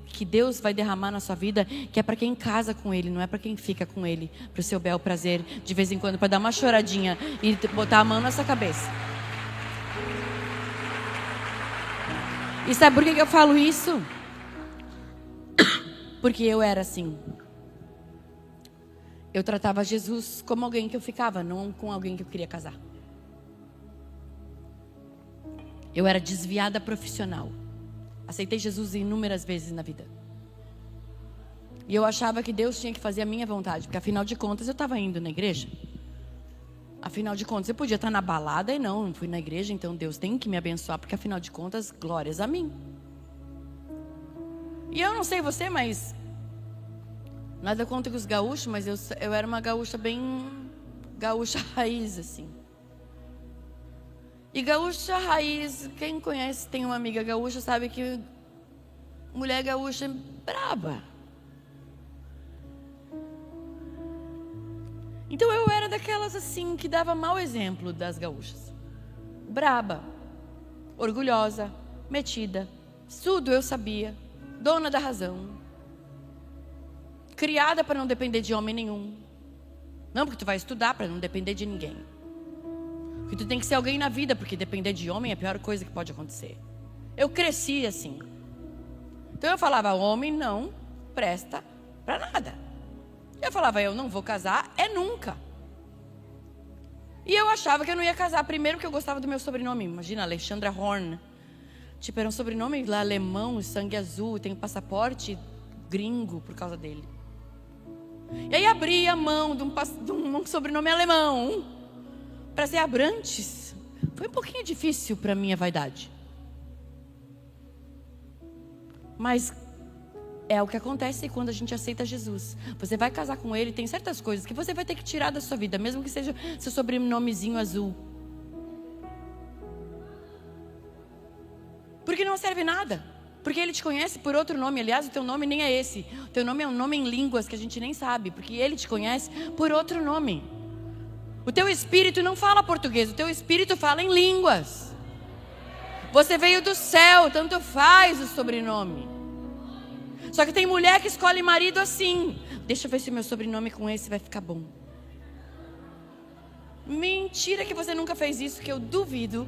que Deus vai derramar na sua vida, que é para quem casa com Ele, não é para quem fica com Ele, para o seu bel prazer, de vez em quando, para dar uma choradinha e botar a mão na sua cabeça. E sabe por que eu falo isso? Porque eu era assim. Eu tratava Jesus como alguém que eu ficava, não com alguém que eu queria casar. Eu era desviada profissional. Aceitei Jesus inúmeras vezes na vida. E eu achava que Deus tinha que fazer a minha vontade, porque afinal de contas eu estava indo na igreja. Afinal de contas eu podia estar na balada e não fui na igreja, então Deus tem que me abençoar, porque afinal de contas, glórias a mim. E eu não sei você, mas nada contra os gaúchos, mas eu era uma gaúcha bem gaúcha raiz, assim. E gaúcha raiz, quem conhece, tem uma amiga gaúcha, sabe que mulher gaúcha é braba. Então eu era daquelas assim, que dava mau exemplo das gaúchas. Braba, orgulhosa, metida, tudo eu sabia, dona da razão. Criada para não depender de homem nenhum. Não, porque tu vai estudar para não depender de ninguém. Porque tu tem que ser alguém na vida, porque depender de homem é a pior coisa que pode acontecer. Eu cresci assim. Então eu falava, homem não presta para nada. Eu falava, eu não vou casar, é nunca. E eu achava que eu não ia casar, primeiro porque eu gostava do meu sobrenome. Imagina, Alexandra Horn. Tipo, era um sobrenome lá alemão, sangue azul, tenho passaporte gringo por causa dele. E aí abri a mão de um sobrenome alemão para ser Abrantes. Foi um pouquinho difícil para minha vaidade. Mas é o que acontece quando a gente aceita Jesus. Você vai casar com Ele, tem certas coisas que você vai ter que tirar da sua vida, mesmo que seja seu sobrenomezinho azul. Porque não serve nada. Porque Ele te conhece por outro nome. Aliás, o teu nome nem é esse. O teu nome é um nome em línguas que a gente nem sabe. Porque Ele te conhece por outro nome. O teu espírito não fala português. O teu espírito fala em línguas. Você veio do céu, tanto faz o sobrenome. Só que tem mulher que escolhe marido assim. Deixa eu ver se o meu sobrenome com esse vai ficar bom. Mentira que você nunca fez isso, que eu duvido.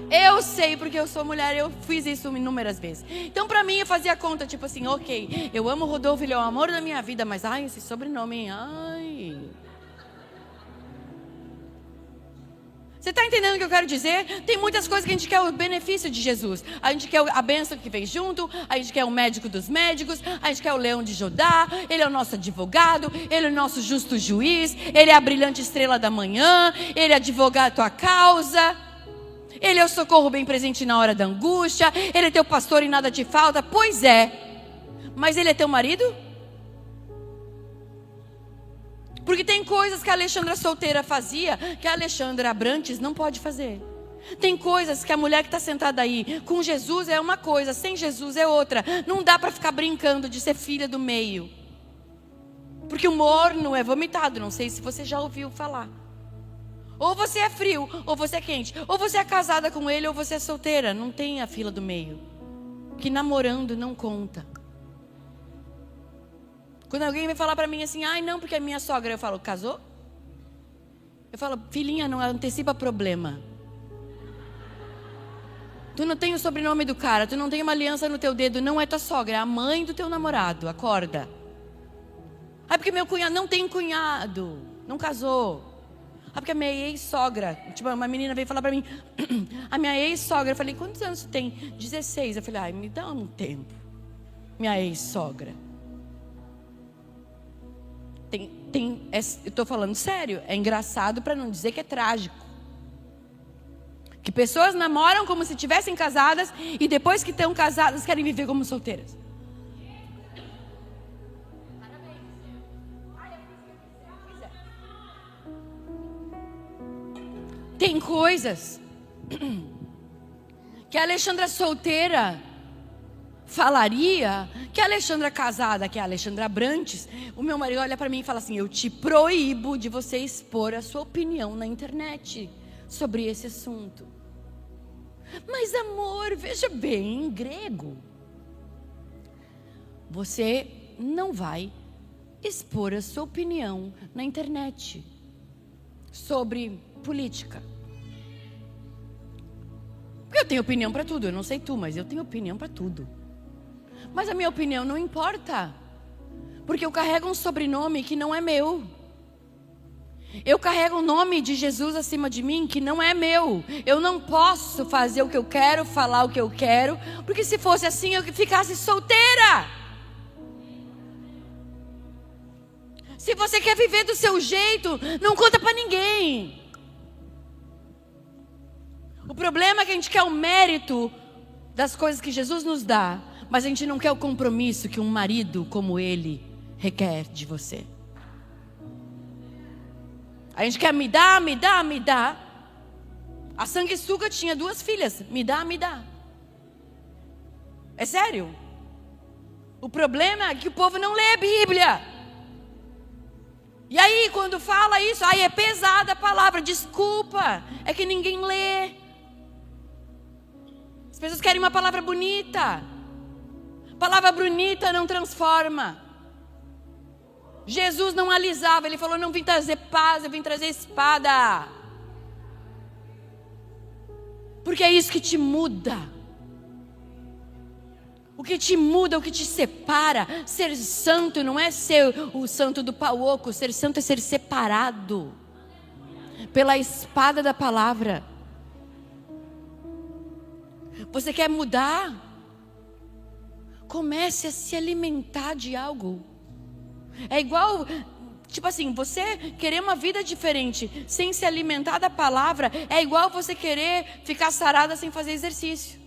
Eu sei porque eu sou mulher, eu fiz isso inúmeras vezes. Então pra mim eu fazia conta, tipo assim, ok, eu amo o Rodolfo, ele é o amor da minha vida, mas ai, esse sobrenome, ai. Você está entendendo o que eu quero dizer? Tem muitas coisas que a gente quer o benefício de Jesus. A gente quer a bênção que vem junto, a gente quer o médico dos médicos, a gente quer o leão de Judá, ele é o nosso advogado, ele é o nosso justo juiz, ele é a brilhante estrela da manhã, ele advoga a tua causa, ele é o socorro bem presente na hora da angústia, ele é teu pastor e nada te falta. Pois é, mas ele é teu marido? Porque tem coisas que a Alexandra solteira fazia que a Alexandra Abrantes não pode fazer. Tem coisas que a mulher que está sentada aí com Jesus é uma coisa, sem Jesus é outra. Não dá para ficar brincando de ser filha do meio. Porque o morno é vomitado, não sei se você já ouviu falar. Ou você é frio, ou você é quente. Ou você é casada com ele, ou você é solteira. Não tem a fila do meio. Que namorando não conta. Quando alguém vai falar para mim assim, ai não, porque é minha sogra, eu falo, casou? Eu falo, filhinha, não antecipa problema. Tu não tem o sobrenome do cara, tu não tem uma aliança no teu dedo, não é tua sogra, é a mãe do teu namorado, acorda. Ai, porque meu cunhado não tem cunhado, não casou. Ai, porque a minha ex-sogra, tipo, uma menina veio falar para mim, a minha ex-sogra, eu falei, quantos anos tu tem? 16, eu falei, ai, me dá um tempo, minha ex-sogra. Eu estou falando sério, é engraçado para não dizer que é trágico. Que pessoas namoram como se estivessem casadas e depois que estão casadas querem viver como solteiras. Tem coisas que a Alexandra solteira falaria que a Alexandra casada, que é a Alexandra Abrantes, o meu marido olha para mim e fala assim, eu te proíbo de você expor a sua opinião na internet sobre esse assunto. Mas amor, veja bem, em grego, você não vai expor a sua opinião na internet sobre política. Porque eu tenho opinião para tudo, eu não sei tu, mas eu tenho opinião para tudo. Mas a minha opinião não importa, porque eu carrego um sobrenome que não é meu. Eu carrego o nome de Jesus acima de mim que não é meu. Eu não posso fazer o que eu quero, falar o que eu quero, porque se fosse assim eu ficasse solteira. Se você quer viver do seu jeito, não conta para ninguém. O problema é que a gente quer o mérito das coisas que Jesus nos dá, mas a gente não quer o compromisso que um marido como ele requer de você. A gente quer me dá. A sanguessuga tinha 2 filhas. Me dá. É sério. O problema é que o povo não lê a Bíblia. E aí quando fala isso, aí é pesada a palavra. Desculpa, é que ninguém lê. As pessoas querem uma palavra bonita. Palavra bonita não transforma. Jesus não alisava, ele falou, não vim trazer paz, eu vim trazer espada. Porque é isso que te muda. O que te muda, o que te separa. Ser santo não é ser o santo do pau oco, ser santo é ser separado pela espada da palavra. Você quer mudar? Comece a se alimentar de algo. É igual, tipo assim, você querer uma vida diferente sem se alimentar da palavra é igual você querer ficar sarada sem fazer exercício.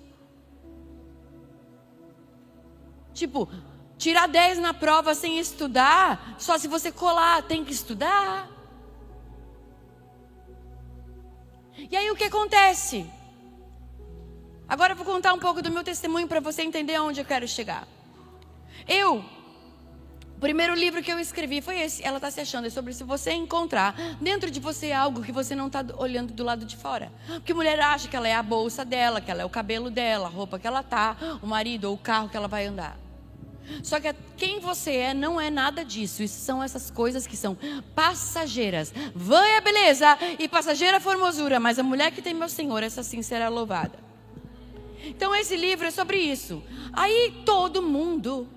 Tipo, tirar 10 na prova sem estudar, só se você colar, tem que estudar. E aí o que acontece? Agora eu vou contar um pouco do meu testemunho para você entender aonde eu quero chegar. O primeiro livro que eu escrevi foi esse, Ela Está Se Achando, é sobre se você encontrar dentro de você algo que você não está olhando do lado de fora. Porque a mulher acha que ela é a bolsa dela, que ela é o cabelo dela, a roupa que ela tá, o marido ou o carro que ela vai andar. Só que quem você é não é nada disso. Isso são essas coisas que são passageiras. Vã é a beleza e passageira a formosura, mas a mulher que tem meu Senhor, essa sim será louvada. Então esse livro é sobre isso. Aí todo mundo,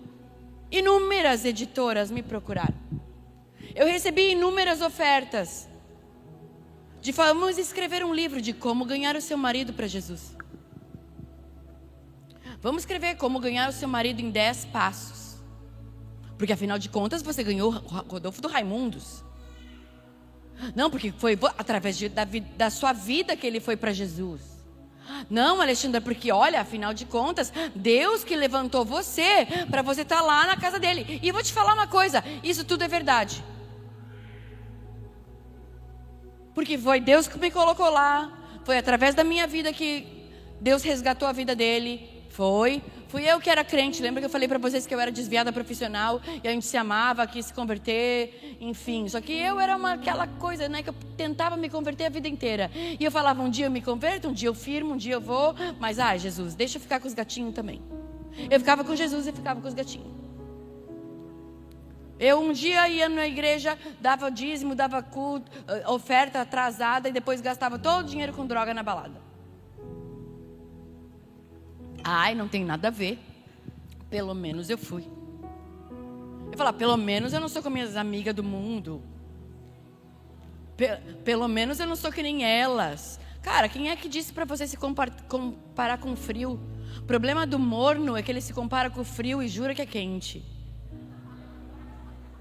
inúmeras editoras me procuraram. Eu recebi inúmeras ofertas. Vamos escrever um livro de como ganhar o seu marido para Jesus. Vamos escrever como ganhar o seu marido em 10 passos. Porque afinal de contas você ganhou o Rodolfo do Raimundos. Não, porque foi através da sua vida que ele foi para Jesus. Não, Alexandra, porque olha, afinal de contas, Deus que levantou você para você estar lá na casa dele. E eu vou te falar uma coisa, isso tudo é verdade. Porque foi Deus que me colocou lá, foi através da minha vida que Deus resgatou a vida dele. Fui eu que era crente. Lembra que eu falei para vocês que eu era desviada profissional e a gente se amava, quis se converter, enfim. Só que eu era aquela coisa, né, que eu tentava me converter a vida inteira. E eu falava, um dia eu me converto, um dia eu firmo, um dia eu vou. Mas, Jesus, deixa eu ficar com os gatinhos também. Eu ficava com Jesus e ficava com os gatinhos. Eu um dia ia na igreja, dava dízimo, dava culto, oferta atrasada e depois gastava todo o dinheiro com droga na balada. Não tem nada a ver. Pelo menos eu fui. Eu falava, pelo menos eu não sou com minhas amigas do mundo. Pelo menos eu não sou que nem elas. Cara, quem é que disse para você se comparar com frio? O problema do morno é que ele se compara com o frio e jura que é quente.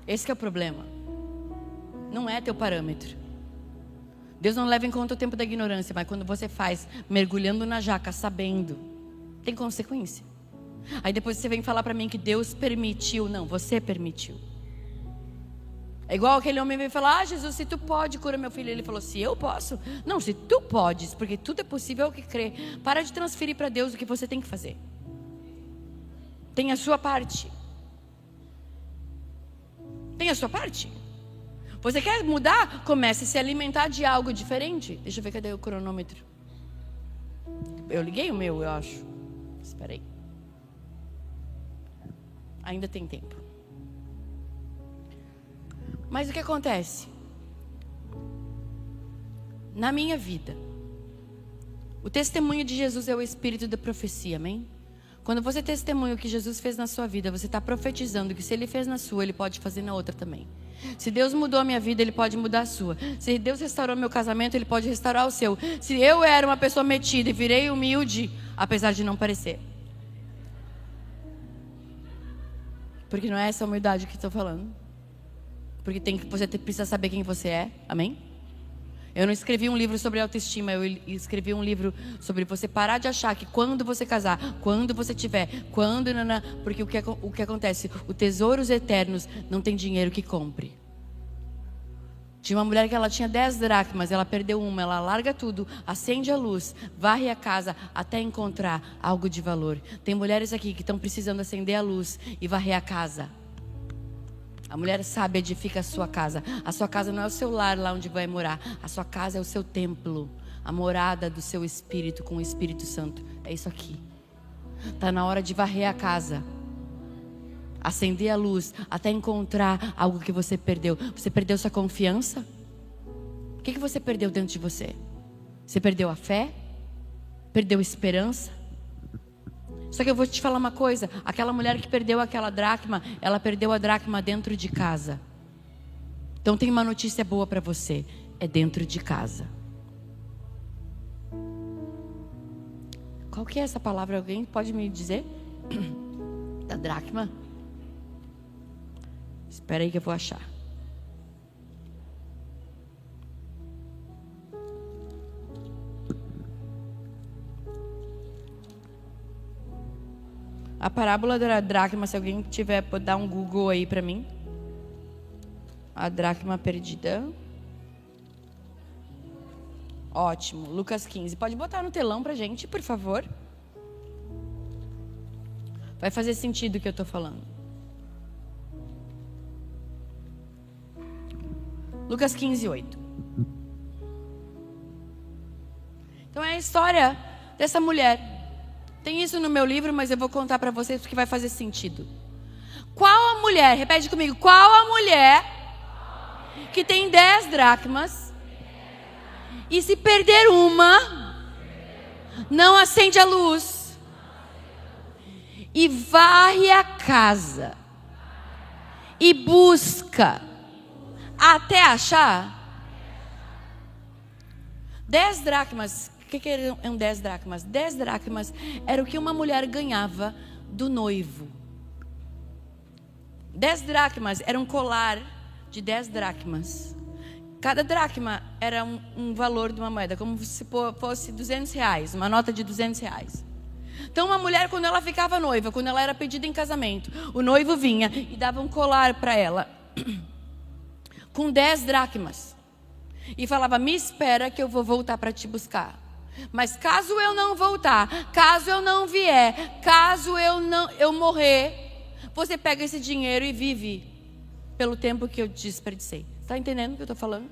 Esse que é o problema. Não é teu parâmetro. Deus não leva em conta o tempo da ignorância, mas quando você faz mergulhando na jaca, sabendo, tem consequência. Aí depois você vem falar para mim que Deus permitiu. Não, você permitiu. É igual aquele homem veio falar, Jesus, se tu pode, cura meu filho. Ele falou, se eu posso? Não, se tu podes, porque tudo é possível ao que crê. Para de transferir para Deus o que você tem que fazer. Tem a sua parte. Tem a sua parte. Você quer mudar? Comece a se alimentar de algo diferente. Deixa eu ver, cadê o cronômetro? Eu liguei o meu, eu acho. Espera aí. Ainda tem tempo. Mas o que acontece? Na minha vida, o testemunho de Jesus é o espírito da profecia, amém? Quando você testemunha o que Jesus fez na sua vida, você está profetizando que se Ele fez na sua, Ele pode fazer na outra também. Se Deus mudou a minha vida, Ele pode mudar a sua. Se Deus restaurou meu casamento, Ele pode restaurar o seu. Se eu era uma pessoa metida e virei humilde, apesar de não parecer. Porque não é essa humildade que estou falando. Porque você precisa saber quem você é, amém? Eu não escrevi um livro sobre autoestima, eu escrevi um livro sobre você parar de achar que quando você casar, quando você tiver, porque o que acontece? Os tesouros eternos não tem dinheiro que compre. Tinha uma mulher que ela tinha 10 dracmas, ela perdeu uma, ela larga tudo, acende a luz, varre a casa até encontrar algo de valor. Tem mulheres aqui que estão precisando acender a luz e varrer a casa. A mulher sábia edifica a sua casa. A sua casa não é o seu lar lá onde vai morar. A sua casa é o seu templo. A morada do seu espírito com o Espírito Santo. É isso aqui. Está na hora de varrer a casa. Acender a luz até encontrar algo que você perdeu. Você perdeu sua confiança? O que você perdeu dentro de você? Você perdeu a fé? Perdeu a esperança? Só que eu vou te falar uma coisa. Aquela mulher que perdeu aquela dracma, ela perdeu a dracma dentro de casa. Então tem uma notícia boa para você. É dentro de casa. Qual que é essa palavra? Alguém pode me dizer? Da dracma? Espera aí que eu vou achar. A parábola da dracma, se alguém tiver, pode dar um Google aí para mim. A dracma perdida. Ótimo, Lucas 15. Pode botar no telão pra gente, por favor? Vai fazer sentido o que eu tô falando. Lucas 15, 8. Então é a história dessa mulher. Tem isso no meu livro, mas eu vou contar para vocês porque vai fazer sentido. Qual a mulher, repete comigo, qual a mulher que tem 10 dracmas e se perder uma, não acende a luz e varre a casa e busca até achar? 10 dracmas. O que eram 10 dracmas? 10 dracmas era o que uma mulher ganhava do noivo. 10 dracmas era um colar de 10 dracmas. Cada dracma era um valor de uma moeda, como se fosse R$200, uma nota de R$200. Então uma mulher, quando ela ficava noiva, quando ela era pedida em casamento, o noivo vinha e dava um colar para ela com 10 dracmas e falava: me espera que eu vou voltar para te buscar. Mas caso eu não voltar, caso eu não vier, caso eu morrer, você pega esse dinheiro e vive pelo tempo que eu desperdicei. Está entendendo o que eu estou falando?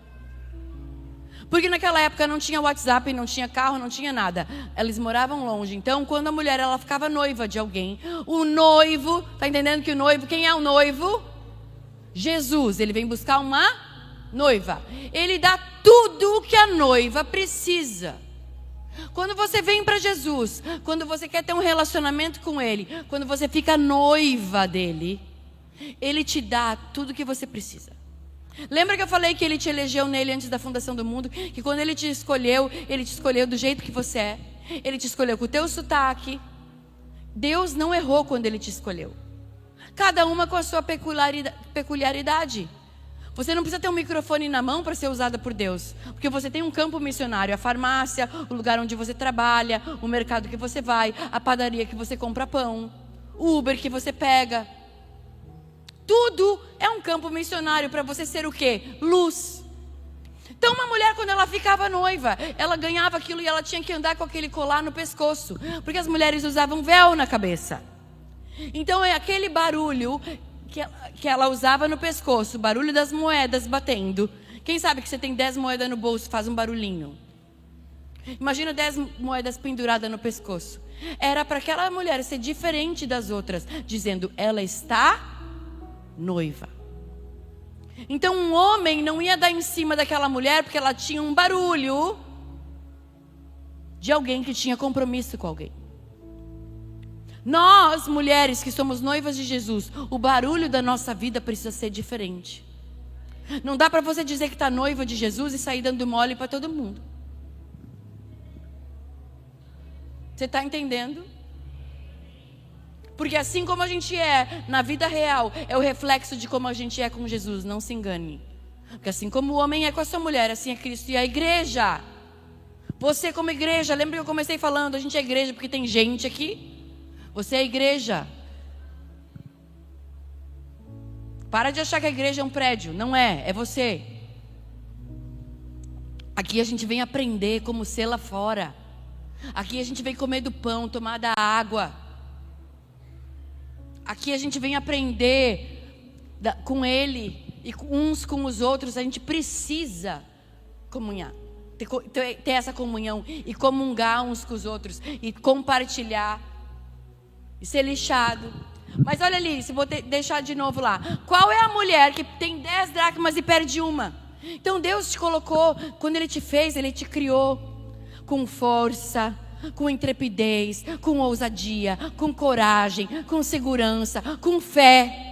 Porque naquela época não tinha WhatsApp, não tinha carro, não tinha nada. Eles moravam longe. Então, quando a mulher ela ficava noiva de alguém, o noivo, está entendendo que o noivo, quem é o noivo? Jesus. Ele vem buscar uma noiva. Ele dá tudo o que a noiva precisa. Quando você vem para Jesus, quando você quer ter um relacionamento com Ele, quando você fica noiva dEle, Ele te dá tudo o que você precisa. Lembra que eu falei que Ele te elegeu nele antes da fundação do mundo? Que quando Ele te escolheu do jeito que você é. Ele te escolheu com o teu sotaque. Deus não errou quando Ele te escolheu. Cada uma com a sua peculiaridade. Você não precisa ter um microfone na mão para ser usada por Deus. Porque você tem um campo missionário. A farmácia, o lugar onde você trabalha, o mercado que você vai, a padaria que você compra pão, o Uber que você pega. Tudo é um campo missionário para você ser o quê? Luz. Então uma mulher, quando ela ficava noiva, ela ganhava aquilo e ela tinha que andar com aquele colar no pescoço. Porque as mulheres usavam véu na cabeça. Então é aquele barulho que ela usava no pescoço, o barulho das moedas batendo. Quem sabe que você tem 10 moedas no bolso, faz um barulhinho. Imagina 10 moedas penduradas no pescoço. Era para aquela mulher ser diferente das outras, dizendo: ela está noiva. Então um homem não ia dar em cima daquela mulher porque ela tinha um barulho de alguém que tinha compromisso com alguém. Nós, mulheres que somos noivas de Jesus, o barulho da nossa vida precisa ser diferente. Não dá para você dizer que está noiva de Jesus e sair dando mole para todo mundo. Você está entendendo? Porque assim como a gente é na vida real, é o reflexo de como a gente é com Jesus, não se engane. Porque assim como o homem é com a sua mulher, assim é Cristo e a igreja. Você como igreja, lembra que eu comecei falando, a gente é igreja porque tem gente aqui. Você é a igreja. Para de achar que a igreja é um prédio. Não é, é você. Aqui a gente vem aprender como ser lá fora. Aqui a gente vem comer do pão, tomar da água. Aqui a gente vem aprender com Ele e uns com os outros. A gente precisa comunhar, ter essa comunhão e comungar uns com os outros e compartilhar. E ser lixado. Mas olha ali, se vou deixar de novo lá. Qual é a mulher que tem 10 dracmas e perde uma? Então Deus te colocou, quando Ele te fez, Ele te criou com força, com intrepidez, com ousadia, com coragem, com segurança, com fé.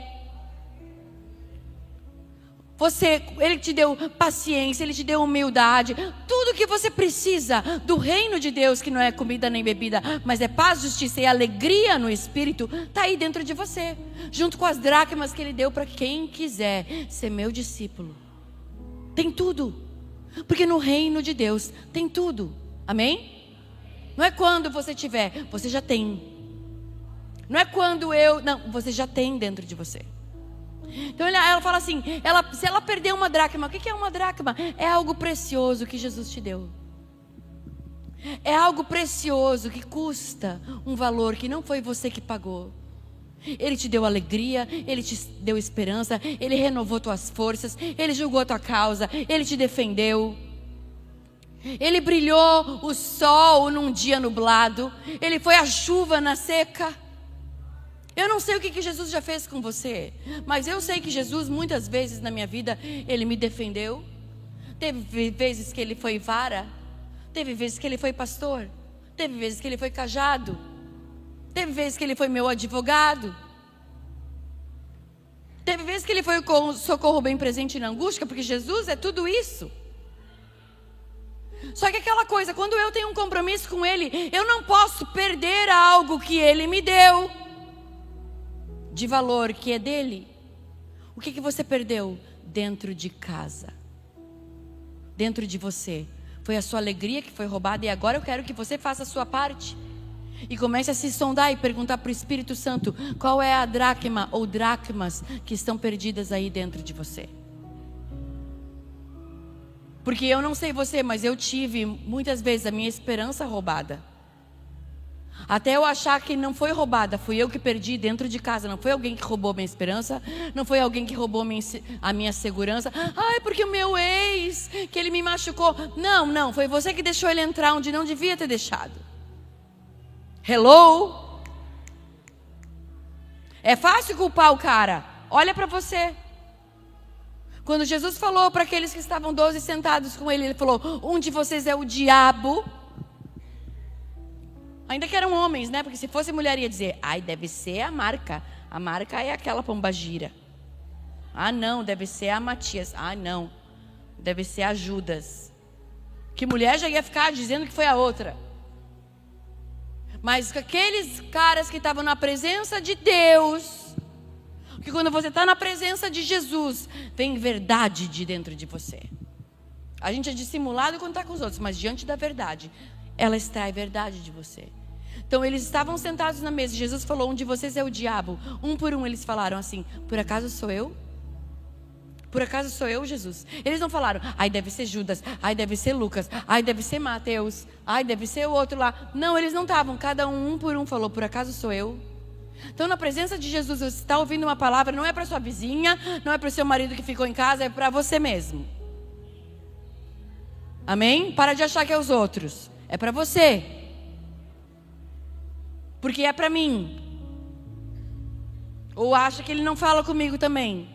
Ele te deu paciência, Ele te deu humildade. Tudo que você precisa do reino de Deus, que não é comida nem bebida, mas é paz, justiça e alegria no Espírito, está aí dentro de você. Junto com as dracmas que Ele deu para quem quiser ser meu discípulo. Tem tudo. Porque no reino de Deus tem tudo. Amém? Não é quando você tiver, você já tem. Não é quando não, você já tem dentro de você. Então ela fala assim, se ela perder uma dracma, o que é uma dracma? É algo precioso que Jesus te deu. É algo precioso que custa um valor que não foi você que pagou. Ele te deu alegria, Ele te deu esperança, Ele renovou tuas forças, Ele julgou tua causa, Ele te defendeu. Ele brilhou o sol num dia nublado, Ele foi a chuva na seca. Eu não sei o que Jesus já fez com você, mas eu sei que Jesus muitas vezes na minha vida, Ele me defendeu. Teve vezes que Ele foi vara, teve vezes que Ele foi pastor, teve vezes que Ele foi cajado, teve vezes que Ele foi meu advogado, teve vezes que Ele foi o socorro bem presente na angústia, porque Jesus é tudo isso. Só que aquela coisa, quando eu tenho um compromisso com Ele, eu não posso perder algo que Ele me deu de valor, que é dele. O que você perdeu dentro de casa? Dentro de você? Foi a sua alegria que foi roubada, e agora eu quero que você faça a sua parte. E comece a se sondar e perguntar para o Espírito Santo qual é a dracma ou dracmas que estão perdidas aí dentro de você. Porque eu não sei você, mas eu tive muitas vezes a minha esperança roubada. Até eu achar que não foi roubada, fui eu que perdi dentro de casa. Não foi alguém que roubou minha esperança, não foi alguém que roubou a minha segurança. Ai, porque o meu ex, que ele me machucou. Não, foi você que deixou ele entrar onde não devia ter deixado. Hello? É fácil culpar o cara. Olha para você. Quando Jesus falou para aqueles que estavam 12 sentados com ele, ele falou: um de vocês é o diabo. Ainda que eram homens, né? Porque se fosse mulher ia dizer: ai, deve ser a Marca. A Marca é aquela pombagira. Ah, não, deve ser a Matias. Ah, não, deve ser a Judas. Que mulher já ia ficar dizendo que foi a outra. Mas aqueles caras que estavam na presença de Deus, que quando você está na presença de Jesus, vem verdade de dentro de você. A gente é dissimulado quando está com os outros, mas diante da verdade, ela extrai verdade de você. Então eles estavam sentados na mesa, Jesus falou: um de vocês é o diabo. Um por um eles falaram assim: por acaso sou eu? Por acaso sou eu, Jesus? Eles não falaram: ai, deve ser Judas, ai, deve ser Lucas, ai, deve ser Mateus, ai, deve ser o outro lá. Não, eles não estavam, cada um por um falou: por acaso sou eu? Então na presença de Jesus, você está ouvindo uma palavra, não é para sua vizinha, não é para o seu marido que ficou em casa, é para você mesmo. Amém? Para de achar que é os outros, é para você. Porque é para mim. Ou acha que ele não fala comigo também?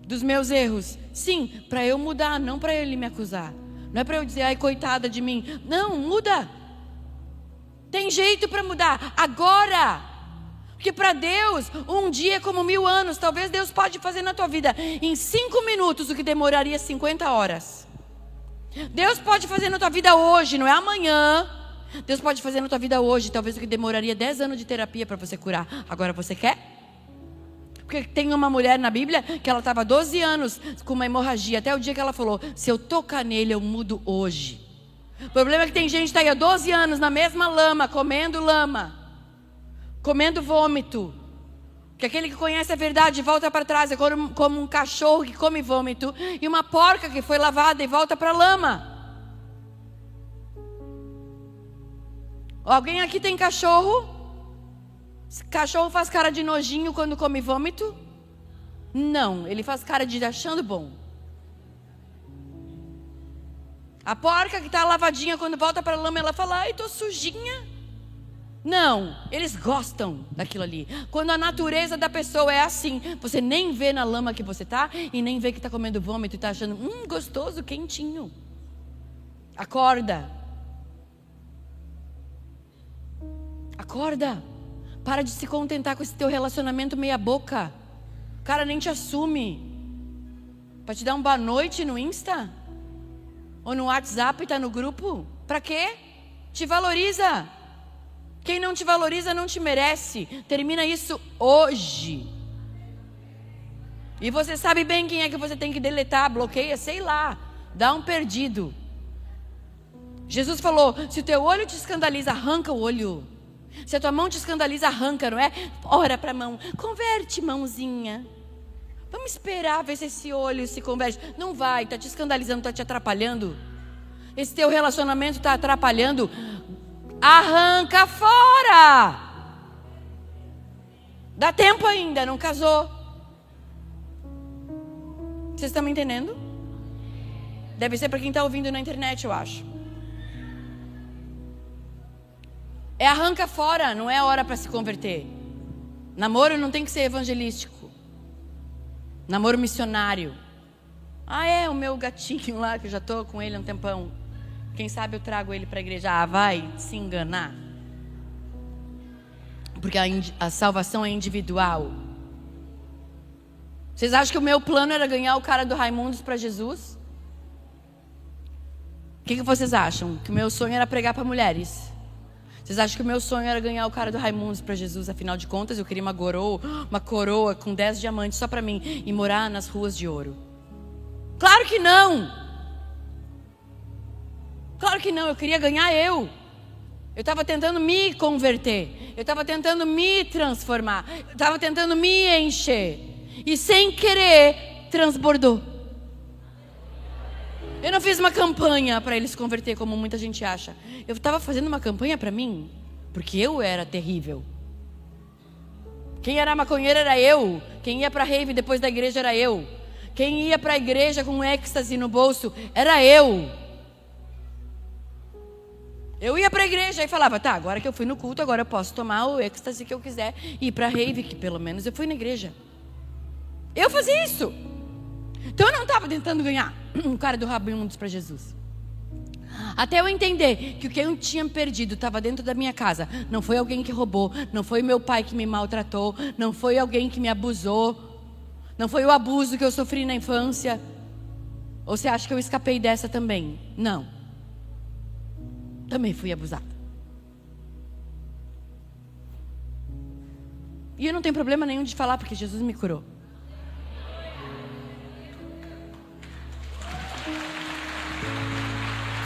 Dos meus erros? Sim, para eu mudar, não para ele me acusar. Não é para eu dizer: ai, coitada de mim. Não, muda. Tem jeito para mudar, agora. Porque para Deus, um dia é como 1000 anos. Talvez Deus pode fazer na tua vida em 5 minutos o que demoraria 50 horas. Deus pode fazer na tua vida hoje, não é amanhã. Deus pode fazer na tua vida hoje, talvez o que demoraria 10 anos de terapia para você curar. Agora você quer? Porque tem uma mulher na Bíblia que ela estava 12 anos com uma hemorragia, até o dia que ela falou: se eu tocar nele, eu mudo hoje. O problema é que tem gente que está aí há 12 anos na mesma lama, comendo vômito. Que aquele que conhece a verdade volta para trás, é como um cachorro que come vômito, e uma porca que foi lavada e volta para a lama. Alguém aqui tem cachorro? Cachorro faz cara de nojinho quando come vômito? Não, ele faz cara de achando bom. A porca que está lavadinha, quando volta para a lama, ela fala: ai, estou sujinha. Não, eles gostam daquilo ali. Quando a natureza da pessoa é assim, você nem vê na lama que você está, e nem vê que está comendo vômito e está achando gostoso, quentinho. Acorda. Acorda. Para de se contentar com esse teu relacionamento meia boca. O cara nem te assume. Para te dar um boa noite no Insta? Ou no WhatsApp, tá no grupo? Para quê? Te valoriza. Quem não te valoriza não te merece. Termina isso hoje. E você sabe bem quem é que você tem que deletar, bloqueia, sei lá. Dá um perdido. Jesus falou: se o teu olho te escandaliza, arranca o olho. Se a tua mão te escandaliza, arranca, não é? Ora para a mão, converte, mãozinha. Vamos esperar ver se esse olho se converte. Não vai, está te escandalizando, está te atrapalhando. Esse teu relacionamento está atrapalhando. Arranca fora. Dá tempo ainda, não casou. Vocês estão me entendendo? Deve ser para quem está ouvindo na internet, eu acho. É arranca fora, não é hora para se converter. Namoro não tem que ser evangelístico. Namoro missionário. Ah, é o meu gatinho lá, que eu já estou com ele há um tempão. Quem sabe eu trago ele para a igreja. Ah, vai se enganar. Porque a salvação é individual. Vocês acham que o meu plano era ganhar o cara do Raimundos para Jesus? O que vocês acham? Que o meu sonho era pregar para mulheres? Vocês acham que o meu sonho era ganhar o cara do Raimundos para Jesus? Afinal de contas, eu queria uma coroa com 10 diamantes só para mim e morar nas ruas de ouro. Claro que não! Claro que não, eu queria ganhar eu. Eu estava tentando me converter. Eu estava tentando me transformar. Eu estava tentando me encher. E sem querer, transbordou. Eu não fiz uma campanha para ele se converter, como muita gente acha. Eu estava fazendo uma campanha para mim, porque eu era terrível. Quem era maconheiro era eu. Quem ia para a rave depois da igreja era eu. Quem ia para a igreja com êxtase no bolso era eu. Eu ia para a igreja e falava, tá, agora que eu fui no culto, agora eu posso tomar o êxtase que eu quiser e ir para a rave, que pelo menos eu fui na igreja. Eu fazia isso. Então eu não estava tentando ganhar um cara do Raimundos para Jesus. Até eu entender que o que eu tinha perdido estava dentro da minha casa. Não foi alguém que roubou, não foi meu pai que me maltratou, não foi alguém que me abusou, não foi o abuso que eu sofri na infância. Ou você acha que eu escapei dessa também? Não. Também fui abusada. E eu não tenho problema nenhum de falar, porque Jesus me curou.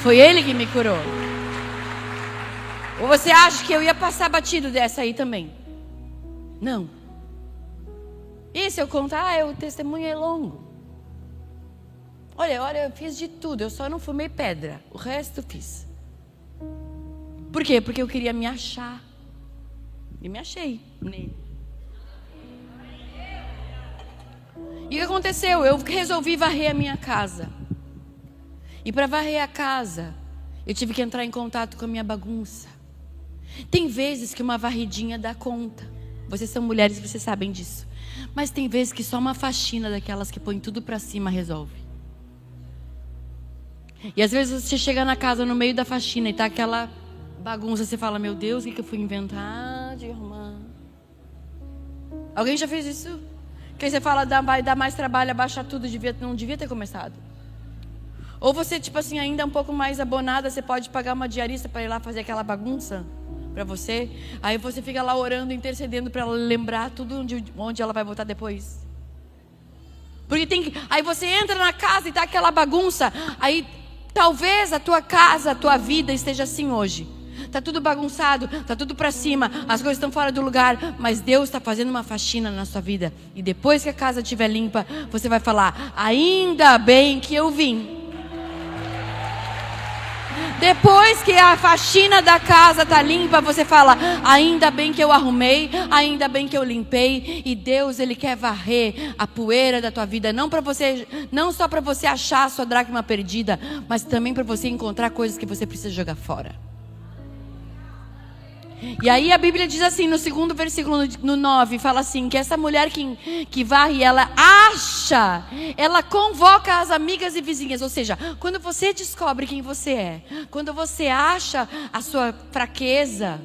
Foi Ele que me curou. Ou você acha que eu ia passar batido dessa aí também? Não. E se eu contar, o testemunho é longo. Olha, eu fiz de tudo. Eu só não fumei pedra. O resto eu fiz. Por quê? Porque eu queria me achar. E me achei nele. E o que aconteceu? Eu resolvi varrer a minha casa. E para varrer a casa, eu tive que entrar em contato com a minha bagunça. Tem vezes que uma varridinha dá conta. Vocês são mulheres, vocês sabem disso. Mas tem vezes que só uma faxina daquelas que põe tudo para cima resolve. E às vezes você chega na casa no meio da faxina e tá aquela bagunça, você fala, meu Deus, o que eu fui inventar de arrumar? Alguém já fez isso? Que você fala, vai dar mais trabalho, abaixar tudo, não devia ter começado. Ou você, tipo assim, ainda um pouco mais abonada, você pode pagar uma diarista para ir lá fazer aquela bagunça para você. Aí você fica lá orando, intercedendo para ela lembrar tudo onde ela vai botar depois. Porque aí você entra na casa e tá aquela bagunça. Aí talvez a tua casa, a tua vida esteja assim hoje. Tá tudo bagunçado, tá tudo para cima, as coisas estão fora do lugar, mas Deus está fazendo uma faxina na sua vida. E depois que a casa estiver limpa, você vai falar, ainda bem que eu vim. Depois que a faxina da casa está limpa, você fala, ainda bem que eu arrumei, ainda bem que eu limpei. E Deus, Ele quer varrer a poeira da tua vida, não só para você achar a sua dracma perdida, mas também para você encontrar coisas que você precisa jogar fora. E aí a Bíblia diz assim, no segundo versículo, no 9, fala assim, que essa mulher que varre, ela convoca as amigas e vizinhas. Ou seja, quando você descobre quem você é, quando você acha a sua fraqueza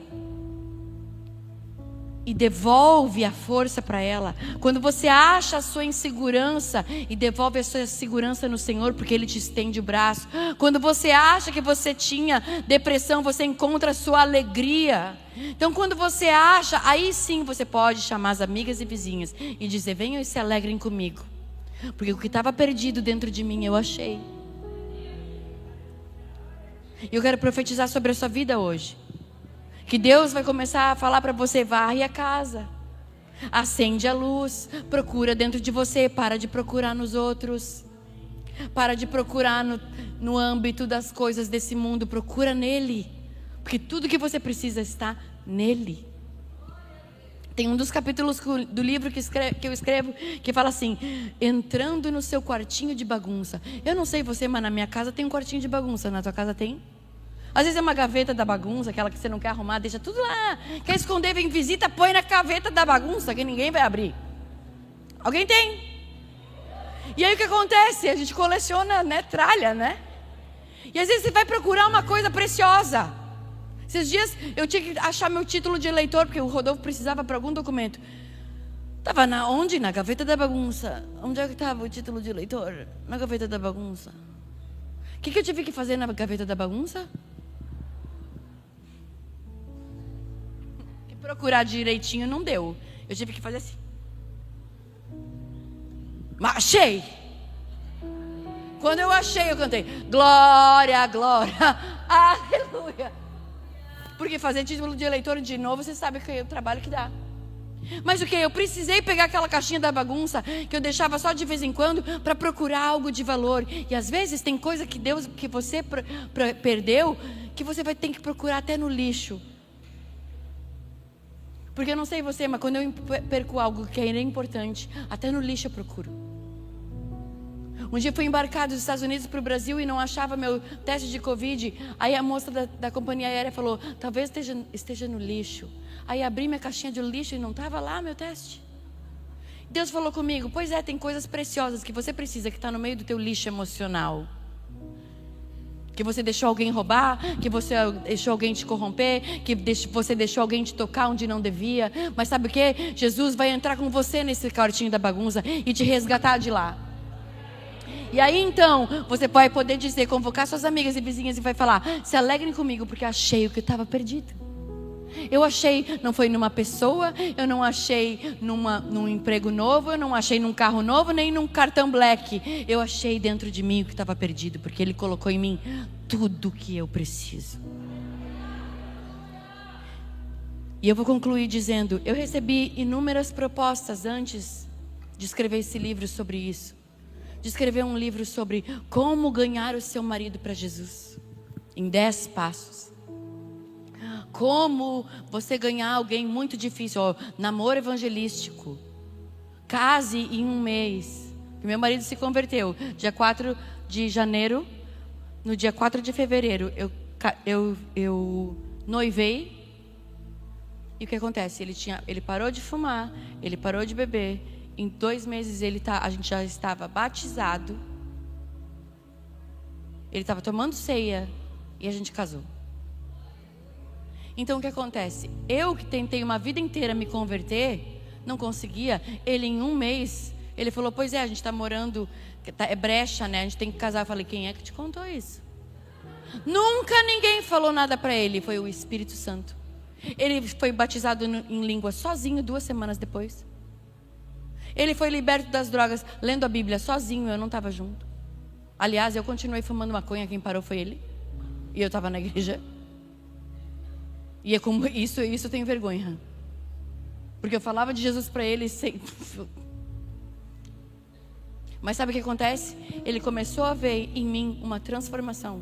e devolve a força para ela, quando você acha a sua insegurança e devolve a sua segurança no Senhor, porque Ele te estende o braço, quando você acha que você tinha depressão, você encontra a sua alegria. Então quando você acha, aí sim você pode chamar as amigas e vizinhas e dizer, venham e se alegrem comigo, porque o que estava perdido dentro de mim eu achei. E eu quero profetizar sobre a sua vida hoje, que Deus vai começar a falar para você, varre a casa, acende a luz, procura dentro de você, para de procurar nos outros, para de procurar no âmbito das coisas desse mundo, procura nele, porque tudo que você precisa está nele. Tem um dos capítulos do livro que eu escrevo que fala assim, entrando no seu quartinho de bagunça. Eu não sei você, mas na minha casa tem um quartinho de bagunça, na tua casa tem? Às vezes é uma gaveta da bagunça, aquela que você não quer arrumar, deixa tudo lá. Quer esconder, vem visita, põe na gaveta da bagunça, que ninguém vai abrir. Alguém tem? E aí o que acontece? A gente coleciona, tralha, E às vezes você vai procurar uma coisa preciosa. Esses dias eu tinha que achar meu título de eleitor, porque o Rodolfo precisava para algum documento. Estava onde? Na gaveta da bagunça. Onde é que estava o título de eleitor? Na gaveta da bagunça. O que eu tive que fazer na gaveta da bagunça? Procurar direitinho não deu. Eu tive que fazer assim. Mas achei. Quando eu achei, eu cantei glória, glória, aleluia. Porque fazer título de eleitor de novo, você sabe que é o trabalho que dá. Mas o que? Eu precisei pegar aquela caixinha da bagunça que eu deixava só de vez em quando para procurar algo de valor. E às vezes tem coisa que Deus, que você perdeu, que você vai ter que procurar até no lixo. Porque eu não sei você, mas quando eu perco algo que é importante, até no lixo eu procuro. Um dia eu fui embarcado dos Estados Unidos para o Brasil e não achava meu teste de Covid. Aí a moça da companhia aérea falou, talvez esteja no lixo. Aí abri minha caixinha de lixo e não estava lá meu teste. Deus falou comigo, pois é, tem coisas preciosas que você precisa, que está no meio do teu lixo emocional. Que você deixou alguém roubar, que você deixou alguém te corromper, que você deixou alguém te tocar onde não devia. Mas sabe o que? Jesus vai entrar com você nesse quartinho da bagunça e te resgatar de lá. E aí então, você vai poder dizer, convocar suas amigas e vizinhas e vai falar, se alegrem comigo porque achei o que estava perdido. Eu achei, não foi numa pessoa, eu não achei num emprego novo, eu não achei num carro novo, nem num cartão black. Eu achei dentro de mim o que estava perdido, porque Ele colocou em mim tudo o que eu preciso. E eu vou concluir dizendo, eu recebi inúmeras propostas antes de escrever esse livro sobre isso. De escrever um livro sobre como ganhar o seu marido para Jesus, em 10 passos. Como você ganhar alguém muito difícil, namoro evangelístico. Case em 1 mês. Meu marido se converteu dia 4 de janeiro. No dia 4 de fevereiro eu noivei. E o que acontece? Ele parou de fumar, ele parou de beber. Em 2 meses a gente já estava batizado. Ele estava tomando ceia e a gente casou. Então o que acontece? Eu que tentei uma vida inteira me converter, não conseguia. Ele em 1 mês, ele falou, pois é, a gente está morando, é brecha, né? A gente tem que casar. Eu falei, quem é que te contou isso? Nunca ninguém falou nada para ele, foi o Espírito Santo. Ele foi batizado em língua sozinho 2 semanas depois. Ele foi liberto das drogas lendo a Bíblia sozinho, eu não estava junto. Aliás, eu continuei fumando maconha, quem parou foi ele. E eu estava na igreja. E é como isso eu tenho vergonha. Porque eu falava de Jesus para ele sem... Mas sabe o que acontece? Ele começou a ver em mim uma transformação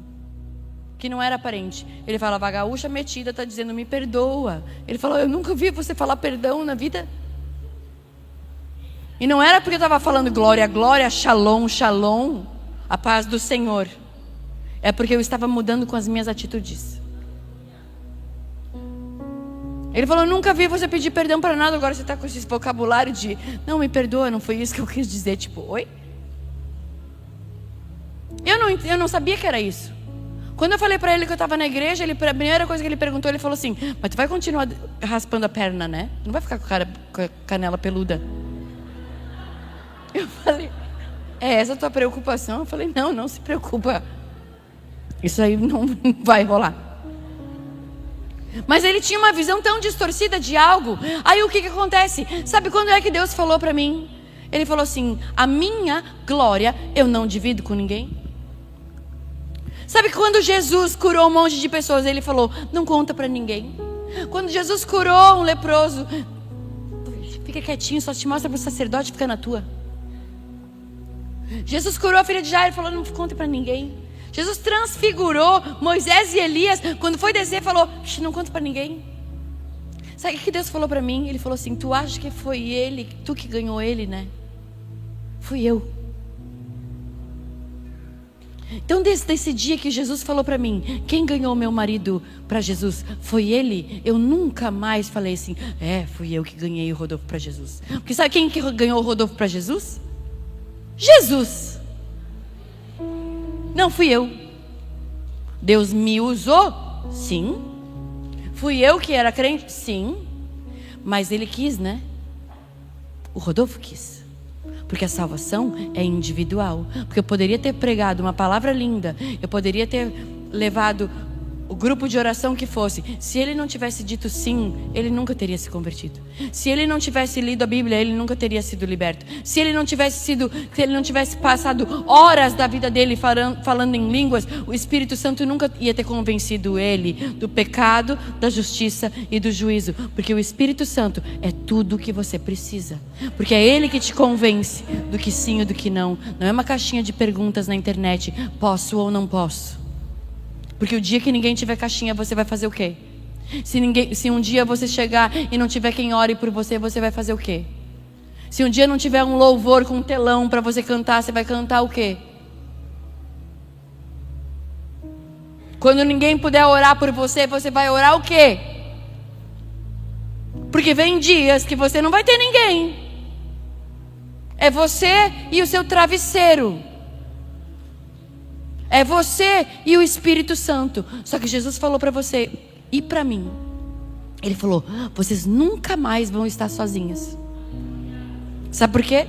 que não era aparente. Ele falava, a gaúcha metida está dizendo, me perdoa. Ele falou, eu nunca vi você falar perdão na vida. E não era porque eu estava falando glória, glória, shalom, shalom, a paz do Senhor. É porque eu estava mudando com as minhas atitudes. Ele falou, eu nunca vi você pedir perdão para nada. Agora você está com esse vocabulário de, não, me perdoa, não foi isso que eu quis dizer. Tipo, oi? Eu não sabia que era isso. Quando eu falei para ele que eu estava na igreja, a primeira coisa que ele perguntou, ele falou assim, mas tu vai continuar raspando a perna, né? Não vai ficar com a canela peluda? Eu falei, é essa a tua preocupação? Eu falei, não se preocupa. Isso aí não vai rolar. Mas ele tinha uma visão tão distorcida de algo. Aí o que acontece? Sabe quando é que Deus falou para mim? Ele falou assim, a minha glória eu não divido com ninguém. Sabe quando Jesus curou um monte de pessoas, ele falou, não conta para ninguém. Quando Jesus curou um leproso, fica quietinho, só te mostra para o sacerdote, fica na tua. Jesus curou a filha de Jairo, falou, não conta para ninguém. Jesus transfigurou Moisés e Elias, quando foi descer, falou, não conta para ninguém. Sabe o que Deus falou para mim? Ele falou assim, tu acha que foi ele, tu que ganhou ele, né? Fui eu. Então desde esse dia que Jesus falou para mim, quem ganhou meu marido para Jesus foi ele. Eu nunca mais falei assim, fui eu que ganhei o Rodolfo para Jesus. Porque sabe quem que ganhou o Rodolfo para Jesus? Jesus. Não fui eu. Deus me usou? Sim. Fui eu que era crente? Sim. Mas ele quis, né? O Rodolfo quis. Porque a salvação é individual. Porque eu poderia ter pregado uma palavra linda, eu poderia ter levado o grupo de oração que fosse. Se ele não tivesse dito sim, ele nunca teria se convertido. Se ele não tivesse lido a Bíblia, ele nunca teria sido liberto. Se ele não tivesse passado horas da vida dele falando em línguas, o Espírito Santo nunca ia ter convencido ele do pecado, da justiça e do juízo. Porque o Espírito Santo é tudo o que você precisa. Porque é ele que te convence do que sim e do que não. Não é uma caixinha de perguntas na internet, posso ou não posso. Porque o dia que ninguém tiver caixinha, você vai fazer o quê? Se um dia você chegar e não tiver quem ore por você, você vai fazer o quê? Se um dia não tiver um louvor com um telão para você cantar, você vai cantar o quê? Quando ninguém puder orar por você, você vai orar o quê? Porque vem dias que você não vai ter ninguém. É você e o seu travesseiro. É você e o Espírito Santo. Só que Jesus falou para você e para mim. Ele falou, vocês nunca mais vão estar sozinhas. Sabe por quê?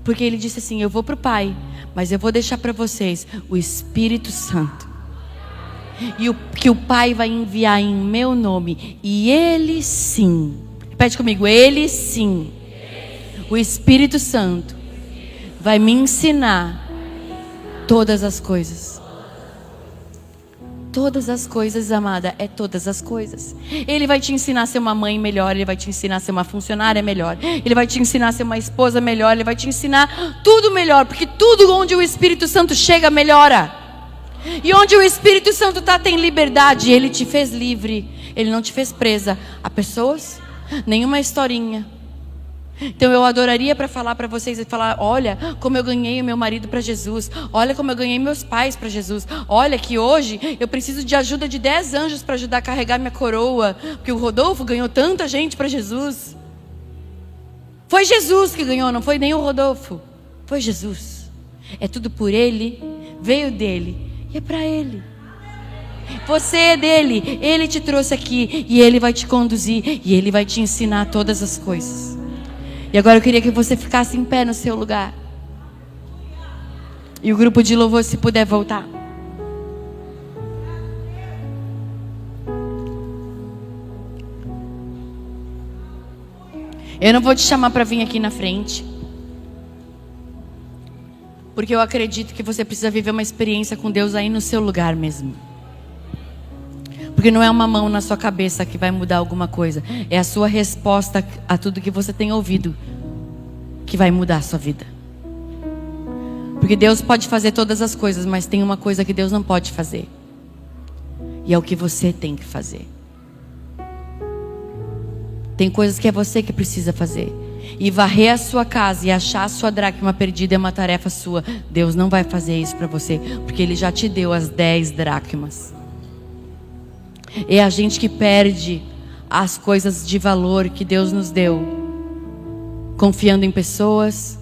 Porque ele disse assim, eu vou para o Pai, mas eu vou deixar para vocês o Espírito Santo. E que o Pai vai enviar em meu nome. E ele sim. Repete comigo, ele sim. O Espírito Santo vai me ensinar todas as coisas. Todas as coisas, amada, é todas as coisas. Ele vai te ensinar a ser uma mãe melhor, ele vai te ensinar a ser uma funcionária melhor, ele vai te ensinar a ser uma esposa melhor, ele vai te ensinar tudo melhor, porque tudo onde o Espírito Santo chega melhora. E onde o Espírito Santo está tem liberdade. Ele te fez livre, ele não te fez presa a pessoas, nenhuma historinha. Então eu adoraria para falar para vocês e falar, olha como eu ganhei o meu marido para Jesus, olha como eu ganhei meus pais para Jesus, olha que hoje eu preciso de ajuda de 10 anjos para ajudar a carregar minha coroa, porque o Rodolfo ganhou tanta gente para Jesus. Foi Jesus que ganhou, não foi nem o Rodolfo, foi Jesus. É tudo por ele, veio dele e é para ele. Você é dele, ele te trouxe aqui e ele vai te conduzir e ele vai te ensinar todas as coisas. E agora eu queria que você ficasse em pé no seu lugar. E o grupo de louvor, se puder voltar. Eu não vou te chamar para vir aqui na frente, porque eu acredito que você precisa viver uma experiência com Deus aí no seu lugar mesmo. Porque não é uma mão na sua cabeça que vai mudar alguma coisa. É a sua resposta a tudo que você tem ouvido que vai mudar a sua vida. Porque Deus pode fazer todas as coisas, mas tem uma coisa que Deus não pode fazer. E é o que você tem que fazer. Tem coisas que é você que precisa fazer. E varrer a sua casa e achar a sua dracma perdida é uma tarefa sua. Deus não vai fazer isso para você, porque Ele já te deu as 10 dracmas. É a gente que perde as coisas de valor que Deus nos deu, confiando em pessoas,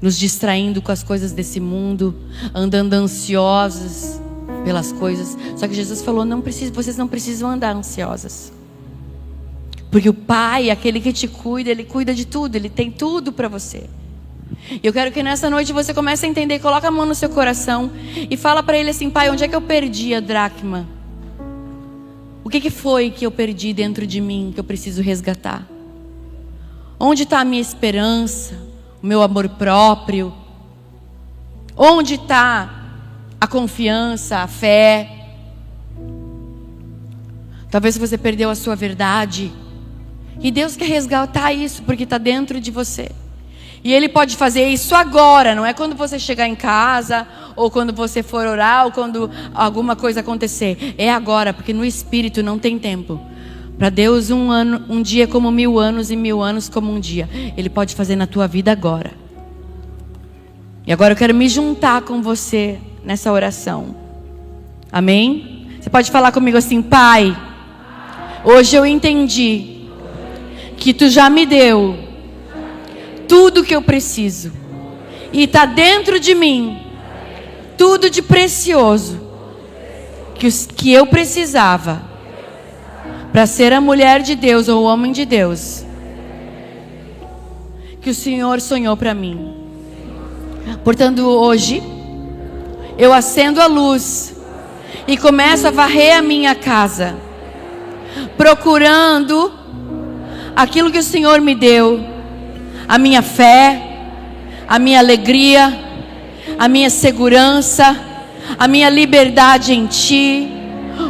nos distraindo com as coisas desse mundo, andando ansiosos pelas coisas. Só que Jesus falou, vocês não precisam andar ansiosas. Porque o Pai, aquele que te cuida, Ele cuida de tudo, Ele tem tudo para você. E eu quero que nessa noite você comece a entender, coloca a mão no seu coração e fala para Ele assim, Pai, onde é que eu perdi a dracma? O que foi que eu perdi dentro de mim que eu preciso resgatar? Onde está a minha esperança, o meu amor próprio? Onde está a confiança, a fé? Talvez você perdeu a sua verdade. E Deus quer resgatar isso, porque está dentro de você. E Ele pode fazer isso agora, não é quando você chegar em casa, ou quando você for orar, ou quando alguma coisa acontecer. É agora, porque no Espírito não tem tempo. Para Deus um dia como 1000 anos e 1000 anos como um dia. Ele pode fazer na tua vida agora. E agora eu quero me juntar com você nessa oração. Amém? Você pode falar comigo assim, Pai, hoje eu entendi que Tu já me deu tudo que eu preciso. E está dentro de mim tudo de precioso que eu precisava para ser a mulher de Deus ou o homem de Deus que o Senhor sonhou para mim. Portanto, hoje, eu acendo a luz e começo a varrer a minha casa, procurando aquilo que o Senhor me deu, a minha fé, a minha alegria, a minha segurança, a minha liberdade em Ti,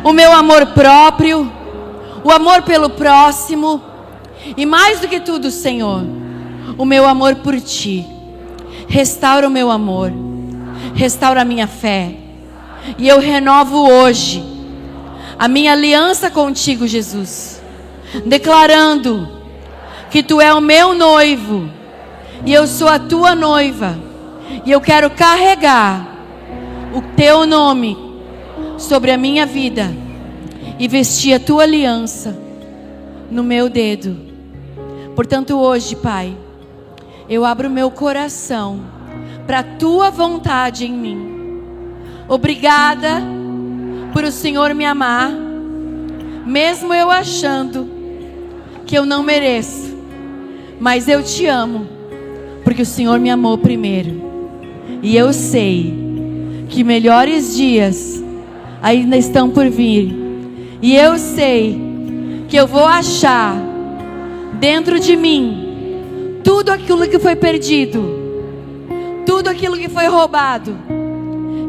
o meu amor próprio, o amor pelo próximo, e mais do que tudo, Senhor, o meu amor por Ti. Restaura o meu amor, restaura a minha fé, e eu renovo hoje a minha aliança contigo, Jesus, declarando que Tu é o meu noivo e eu sou a Tua noiva, e eu quero carregar o Teu nome sobre a minha vida e vestir a Tua aliança no meu dedo. Portanto, hoje, Pai, eu abro o meu coração para a Tua vontade em mim. Obrigada por o Senhor me amar, mesmo eu achando que eu não mereço, mas eu Te amo, porque o Senhor me amou primeiro. E eu sei que melhores dias ainda estão por vir. E eu sei que eu vou achar dentro de mim tudo aquilo que foi perdido, tudo aquilo que foi roubado.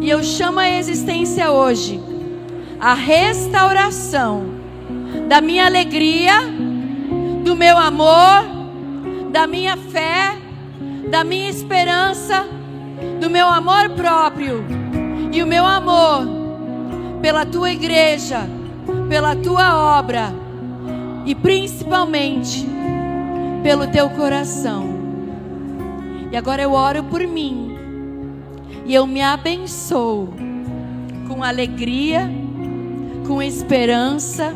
E eu chamo a existência hoje a restauração da minha alegria, do meu amor, da minha fé, da minha esperança, do meu amor próprio e o meu amor pela Tua igreja, pela Tua obra e principalmente pelo Teu coração. E agora eu oro por mim e eu me abençoo com alegria, com esperança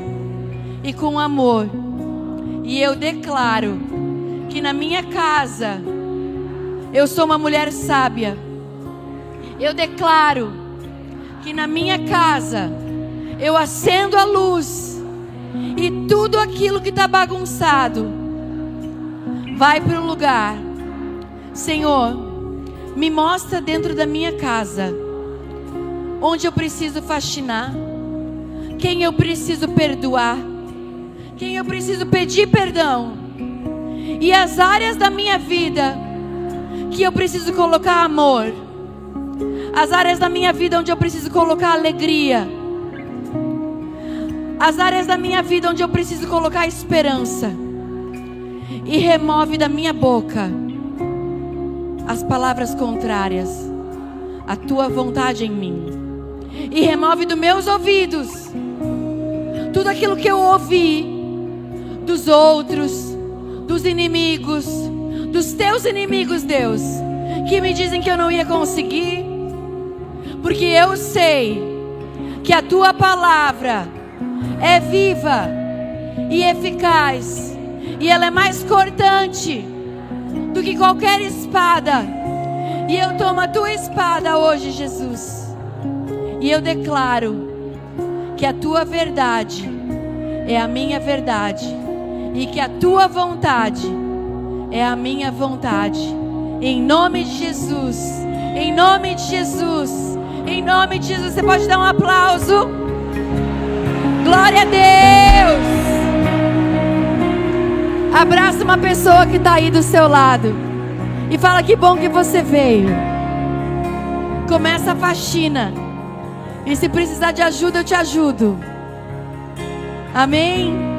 e com amor. E eu declaro que na minha casa eu sou uma mulher sábia. Eu declaro que na minha casa eu acendo a luz e tudo aquilo que está bagunçado vai para o lugar. Senhor, me mostra dentro da minha casa onde eu preciso faxinar, quem eu preciso perdoar, quem eu preciso pedir perdão, e as áreas da minha vida que eu preciso colocar amor, as áreas da minha vida onde eu preciso colocar alegria, as áreas da minha vida onde eu preciso colocar esperança. E remove da minha boca as palavras contrárias à Tua vontade em mim. E remove dos meus ouvidos tudo aquilo que eu ouvi dos outros, dos inimigos, dos Teus inimigos, Deus, que me dizem que eu não ia conseguir. Porque eu sei que a Tua palavra é viva e eficaz, e ela é mais cortante do que qualquer espada. E eu tomo a Tua espada hoje, Jesus, e eu declaro que a Tua verdade é a minha verdade, e que a Tua vontade é a minha vontade. Em nome de Jesus, em nome de Jesus, em nome de Jesus. Você pode dar um aplauso? Glória a Deus. Abraça uma pessoa que está aí do seu lado e fala: que bom que você veio. Começa a faxina, e se precisar de ajuda eu te ajudo. Amém?